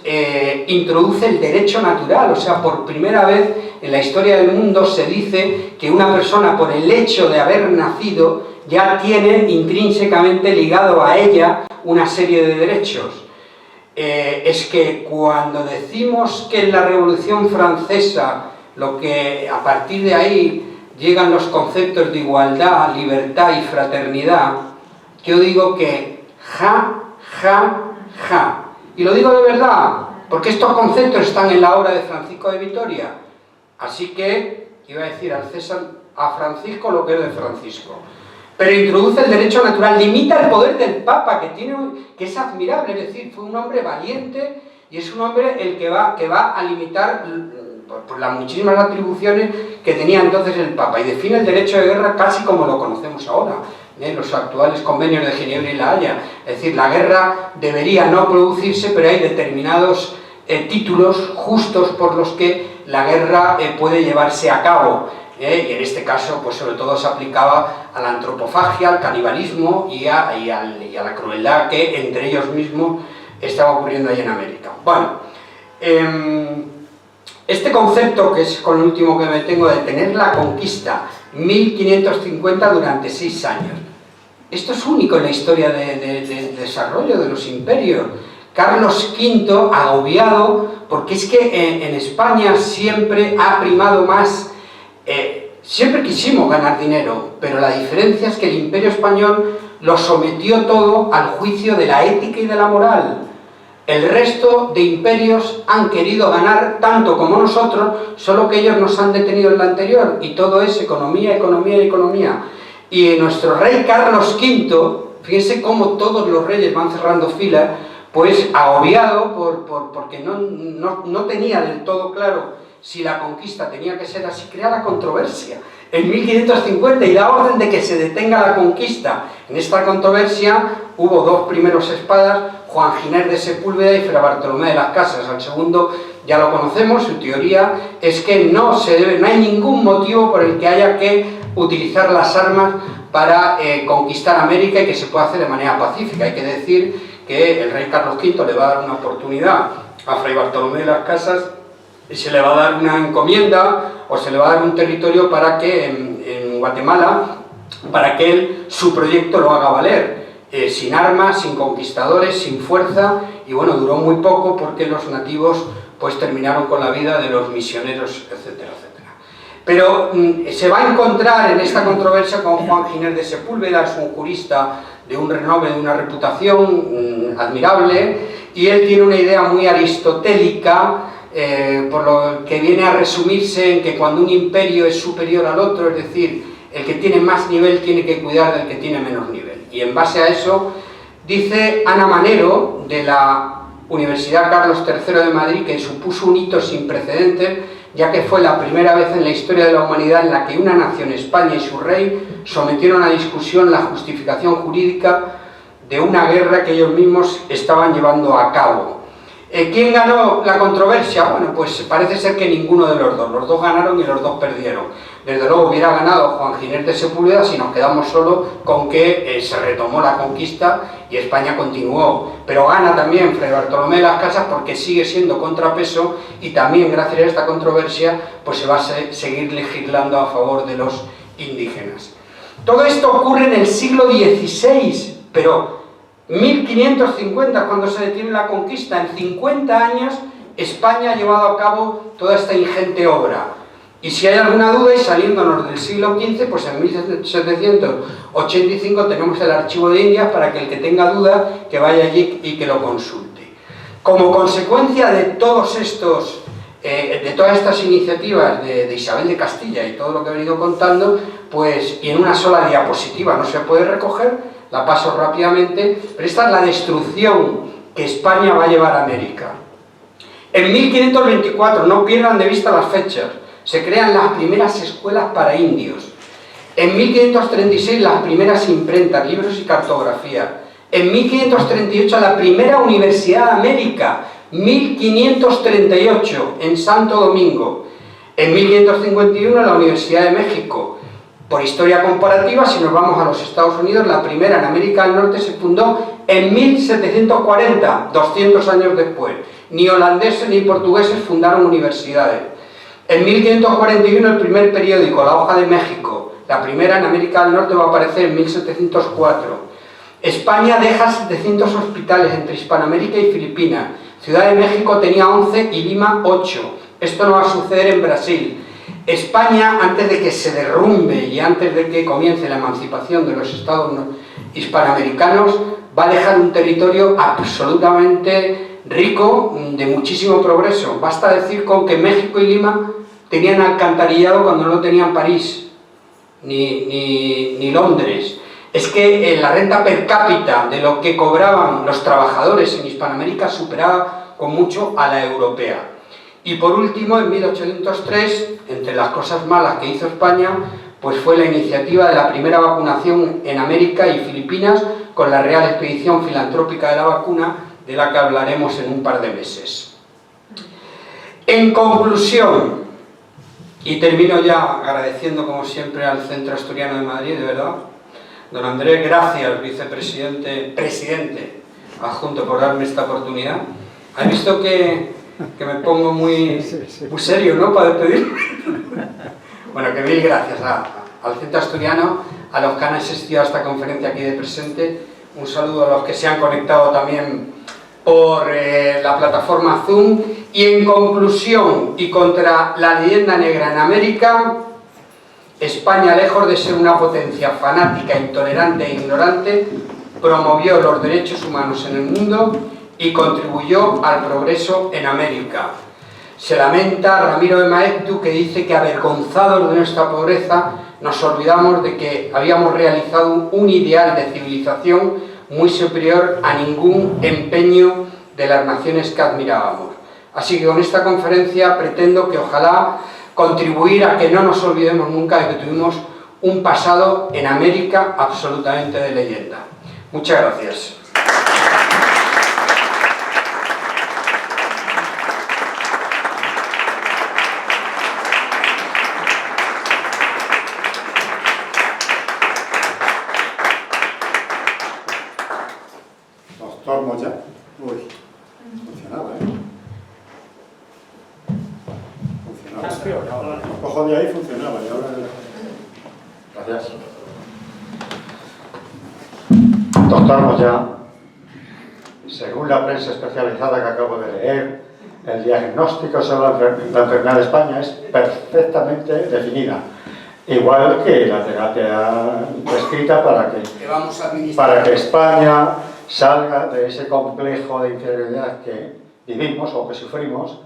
introduce el derecho natural. O sea, por primera vez en la historia del mundo se dice que una persona, por el hecho de haber nacido, ya tiene intrínsecamente ligado a ella una serie de derechos. Es que cuando decimos que en la Revolución Francesa, a partir de ahí llegan los conceptos de igualdad, libertad y fraternidad, yo digo que ja. Y lo digo de verdad, porque estos conceptos están en la obra de Francisco de Vitoria. Así que, iba a decir a Francisco lo que es de Francisco. Pero introduce el derecho natural, limita el poder del Papa, que es admirable, es decir, fue un hombre valiente, y es un hombre el que va a limitar por las muchísimas atribuciones que tenía entonces el Papa, y define el derecho de guerra casi como lo conocemos ahora, los actuales convenios de Ginebra y La Haya. Es decir, la guerra debería no producirse, pero hay determinados títulos justos por los que la guerra puede llevarse a cabo, y en este caso pues sobre todo se aplicaba a la antropofagia, al canibalismo y a la crueldad que entre ellos mismos estaba ocurriendo ahí en América. Bueno, este concepto, que es con el último que me tengo, de tener la conquista 1550 durante 6 años, esto es único en la historia de desarrollo de los imperios. Carlos V, agobiado, porque es que en España siempre ha primado más, siempre quisimos ganar dinero, pero la diferencia es que el Imperio Español lo sometió todo al juicio de la ética y de la moral. El resto de imperios han querido ganar tanto como nosotros, solo que ellos nos han detenido en la anterior, y todo es economía, economía y economía. Y nuestro rey Carlos V, fíjense cómo todos los reyes van cerrando filas, pues agobiado porque no tenía del todo claro si la conquista tenía que ser así, crea la controversia en 1550 y da orden de que se detenga la conquista. En esta controversia hubo 2 primeros espadas, Juan Giner de Sepúlveda y Fray Bartolomé de las Casas. Al segundo ya lo conocemos, su teoría es que no hay ningún motivo por el que haya que utilizar las armas para conquistar América y que se pueda hacer de manera pacífica. Hay que decir que el rey Carlos V le va a dar una oportunidad a Fray Bartolomé de las Casas y se le va a dar una encomienda o se le va a dar un territorio para que en Guatemala, para que él su proyecto lo haga valer, sin armas, sin conquistadores, sin fuerza, y bueno, duró muy poco porque los nativos pues terminaron con la vida de los misioneros, etcétera, etcétera. Pero se va a encontrar en esta controversia con Juan Giner de Sepúlveda, es un jurista de un renombre, de una reputación admirable, y él tiene una idea muy aristotélica, por lo que viene a resumirse en que cuando un imperio es superior al otro, es decir, el que tiene más nivel tiene que cuidar del que tiene menos nivel. Y en base a eso, dice Ana Manero, de la Universidad Carlos III de Madrid, que supuso un hito sin precedentes, ya que fue la primera vez en la historia de la humanidad en la que una nación, España y su rey, sometieron a discusión la justificación jurídica de una guerra que ellos mismos estaban llevando a cabo. ¿Quién ganó la controversia? Bueno, pues parece ser que ninguno de los dos ganaron y los dos perdieron. Desde luego hubiera ganado Juan Giner de Sepúlveda si nos quedamos solo con que se retomó la conquista y España continuó, pero gana también Fray Bartolomé de las Casas porque sigue siendo contrapeso y también gracias a esta controversia pues se va a seguir legislando a favor de los indígenas. Todo esto ocurre en el siglo XVI, pero 1550 cuando se detiene la conquista. En 50 años España ha llevado a cabo toda esta ingente obra. Y si hay alguna duda, y saliéndonos del siglo XV, pues en 1785 tenemos el Archivo de Indias para que el que tenga duda, que vaya allí y que lo consulte. Como consecuencia de todos estos, de todas estas iniciativas de Isabel de Castilla y todo lo que he venido contando, pues, y en una sola diapositiva no se puede recoger, la paso rápidamente, pero esta es la destrucción que España va a llevar a América. En 1524, no pierdan de vista las fechas, se crean las primeras escuelas para indios. En 1536 las primeras imprentas, libros y cartografía. En 1538 la primera Universidad de América, 1538 en Santo Domingo. En 1551 la Universidad de México. Por historia comparativa, si nos vamos a los Estados Unidos, la primera en América del Norte se fundó en 1740, 200 años después. Ni holandeses ni portugueses fundaron universidades. En 1541 el primer periódico, La Hoja de México, la primera en América del Norte, va a aparecer en 1704. España deja 700 hospitales entre Hispanoamérica y Filipinas. Ciudad de México tenía 11 y Lima 8. Esto no va a suceder en Brasil. España, antes de que se derrumbe y antes de que comience la emancipación de los estados hispanoamericanos, va a dejar un territorio absolutamente rico, de muchísimo progreso. Basta decir con que México y Lima tenían alcantarillado cuando no tenían París ni Londres. Es que la renta per cápita de lo que cobraban los trabajadores en Hispanoamérica superaba con mucho a la europea. Y por último, en 1803, entre las cosas malas que hizo España, pues fue la iniciativa de la primera vacunación en América y Filipinas con la Real Expedición Filantrópica de la Vacuna, de la que hablaremos en un par de meses. En conclusión, y termino ya agradeciendo como siempre al Centro Asturiano de Madrid, de verdad, don Andrés, gracias, presidente adjunto, por darme esta oportunidad. ¿Has visto que me pongo muy serio, ¿no?, para despedir? Bueno, que mil gracias al Centro Asturiano, a los que han asistido a esta conferencia aquí de presente. Un saludo a los que se han conectado también por la plataforma Zoom. Y en conclusión, y contra la leyenda negra en América, España, lejos de ser una potencia fanática, intolerante e ignorante, promovió los derechos humanos en el mundo y contribuyó al progreso en América. Se lamenta Ramiro de Maeztu, que dice que avergonzados de nuestra pobreza nos olvidamos de que habíamos realizado un ideal de civilización muy superior a ningún empeño de las naciones que admirábamos. Así que con esta conferencia pretendo que ojalá contribuir a que no nos olvidemos nunca de que tuvimos un pasado en América absolutamente de leyenda. Muchas gracias. Doctor Moya. Uy, funcionaba, ¿eh? Funcionaba. Cojo de ahí, funcionaba. Y ahora... Gracias. Doctor Moya, según la prensa especializada que acabo de leer, el diagnóstico sobre la enfermedad de España es perfectamente definida. Igual que la terapia descrita para que España salga de ese complejo de inferioridad que vivimos o que sufrimos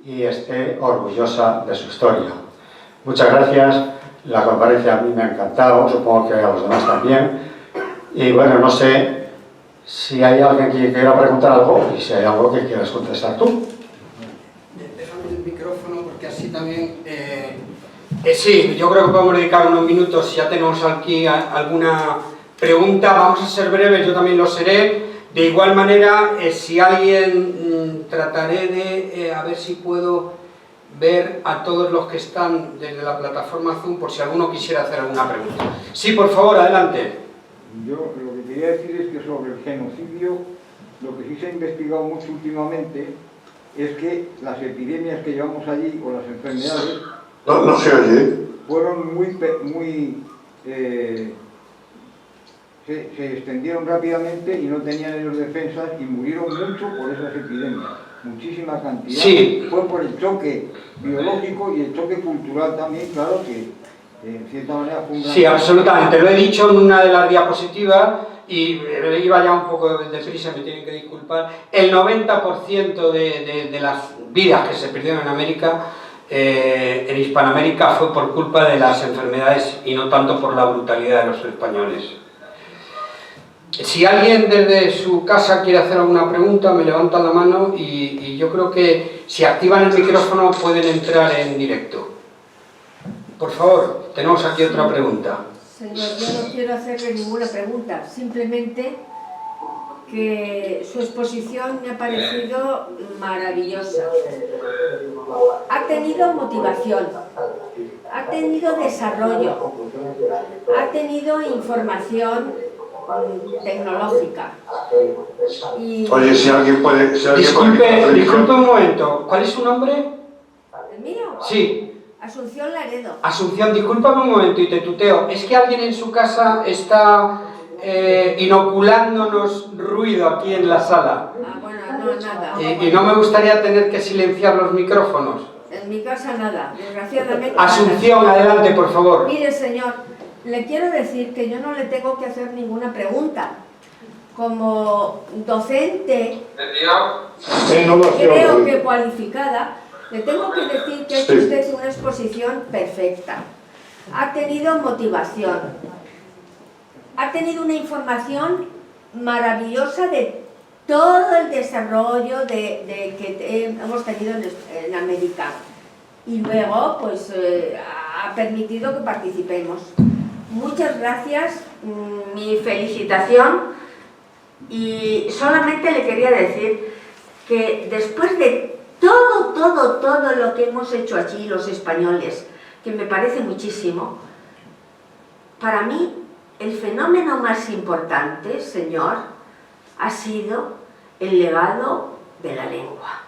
y esté orgullosa de su historia. Muchas gracias. La conferencia a mí me ha encantado, supongo que a los demás también. Y bueno, no sé si hay alguien que quiera preguntar algo y si hay algo que quieras contestar tú. Déjame el micrófono porque así también... sí, yo creo que podemos dedicar unos minutos. Si ya tenemos aquí alguna pregunta, vamos a ser breves, yo también lo seré. De igual manera, si alguien, trataré de a ver si puedo ver a todos los que están desde la plataforma Zoom, por si alguno quisiera hacer alguna pregunta. Sí, por favor, adelante. Yo lo que quería decir es que sobre el genocidio, lo que sí se ha investigado mucho últimamente es que las epidemias que llevamos allí, o las enfermedades, No se oye. fueron se extendieron rápidamente y no tenían ellos defensas y murieron mucho por esas epidemias. Muchísima cantidad. Sí. Fue por el choque biológico y el choque cultural también, claro que en cierta manera fue un gran... Sí, absolutamente. Lo he dicho en una de las diapositivas y iba ya un poco deprisa, me tienen que disculpar. El 90% de las vidas que se perdieron en América, en Hispanoamérica, fue por culpa de las enfermedades y no tanto por la brutalidad de los españoles. Si alguien desde su casa quiere hacer alguna pregunta, me levantan la mano y yo creo que si activan el micrófono pueden entrar en directo. Por favor, tenemos aquí otra pregunta. Señor, yo no quiero hacerle ninguna pregunta, simplemente que su exposición me ha parecido maravillosa. Ha tenido motivación, ha tenido desarrollo, ha tenido información tecnológica. Y... Oye, si alguien puede... Disculpe un momento, ¿cuál es su nombre? ¿El mío? Sí. Asunción Laredo. Asunción, discúlpame un momento y te tuteo. Es que alguien en su casa está inoculándonos ruido aquí en la sala. Ah, bueno, no, nada. Y no me gustaría tener que silenciar los micrófonos. En mi casa nada, desgraciadamente. Asunción, nada. adelante, por favor. Mire, señor, le quiero decir que yo no le tengo que hacer ninguna pregunta. Como docente, creo que cualificada, le tengo que decir que es usted una exposición perfecta. Ha tenido motivación. Ha tenido una información maravillosa de todo el desarrollo que hemos tenido en América. Y luego, pues, ha permitido que participemos. Muchas gracias, mi felicitación, y solamente le quería decir que después de todo lo que hemos hecho allí los españoles, que me parece muchísimo, para mí el fenómeno más importante, señor, ha sido el legado de la lengua.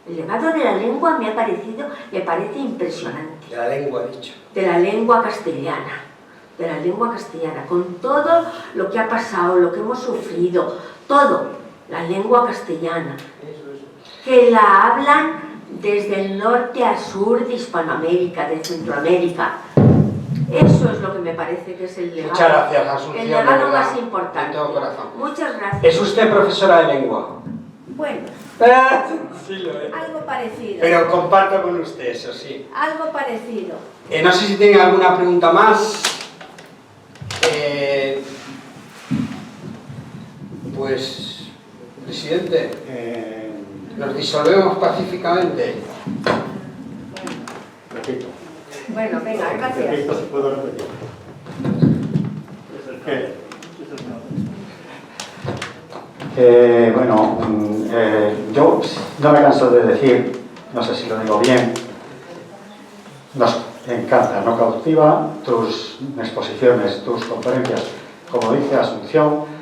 El legado de la lengua me parece impresionante. De la lengua, he dicho. De la lengua castellana. De la lengua castellana, con todo lo que ha pasado, lo que hemos sufrido, todo, la lengua castellana, que la hablan desde el norte al sur de Hispanoamérica, de Centroamérica. Eso es lo que me parece que es el legado. Muchas gracias, Asunción. El legado más importante. De todo corazón. Muchas gracias. ¿Es usted profesora de lengua? Bueno, Sí lo es. algo parecido. Pero comparto con usted, eso sí. Algo parecido. No sé si tienen alguna pregunta más. Pues, presidente, nos disolvemos pacíficamente. Repito. Bueno, venga, gracias. Repito, si puedo repetir. Bueno, yo no me canso de decir, no sé si lo digo bien, nos encanta, nos cautiva tus exposiciones, tus conferencias, como dice Asunción,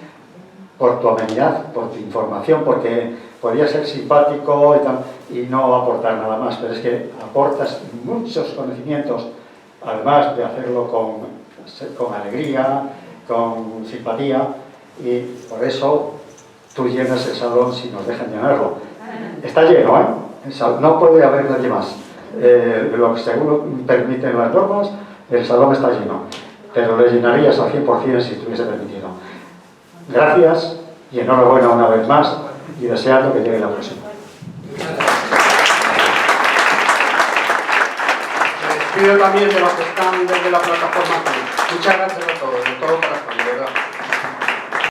por tu amenidad, por tu información, porque podía ser simpático y no aportar nada más, pero es que aportas muchos conocimientos, además de hacerlo con alegría, con simpatía, y por eso tú llenas el salón si nos dejan llenarlo. Está lleno, ¿eh? No puede haber nadie más. Lo que según permiten las normas, el salón está lleno, pero le llenarías al 100% si estuviese permitido. Gracias y enhorabuena una vez más y deseando que llegue la próxima. Me despido también de los que están desde la plataforma. Muchas gracias a todos, de todo corazón.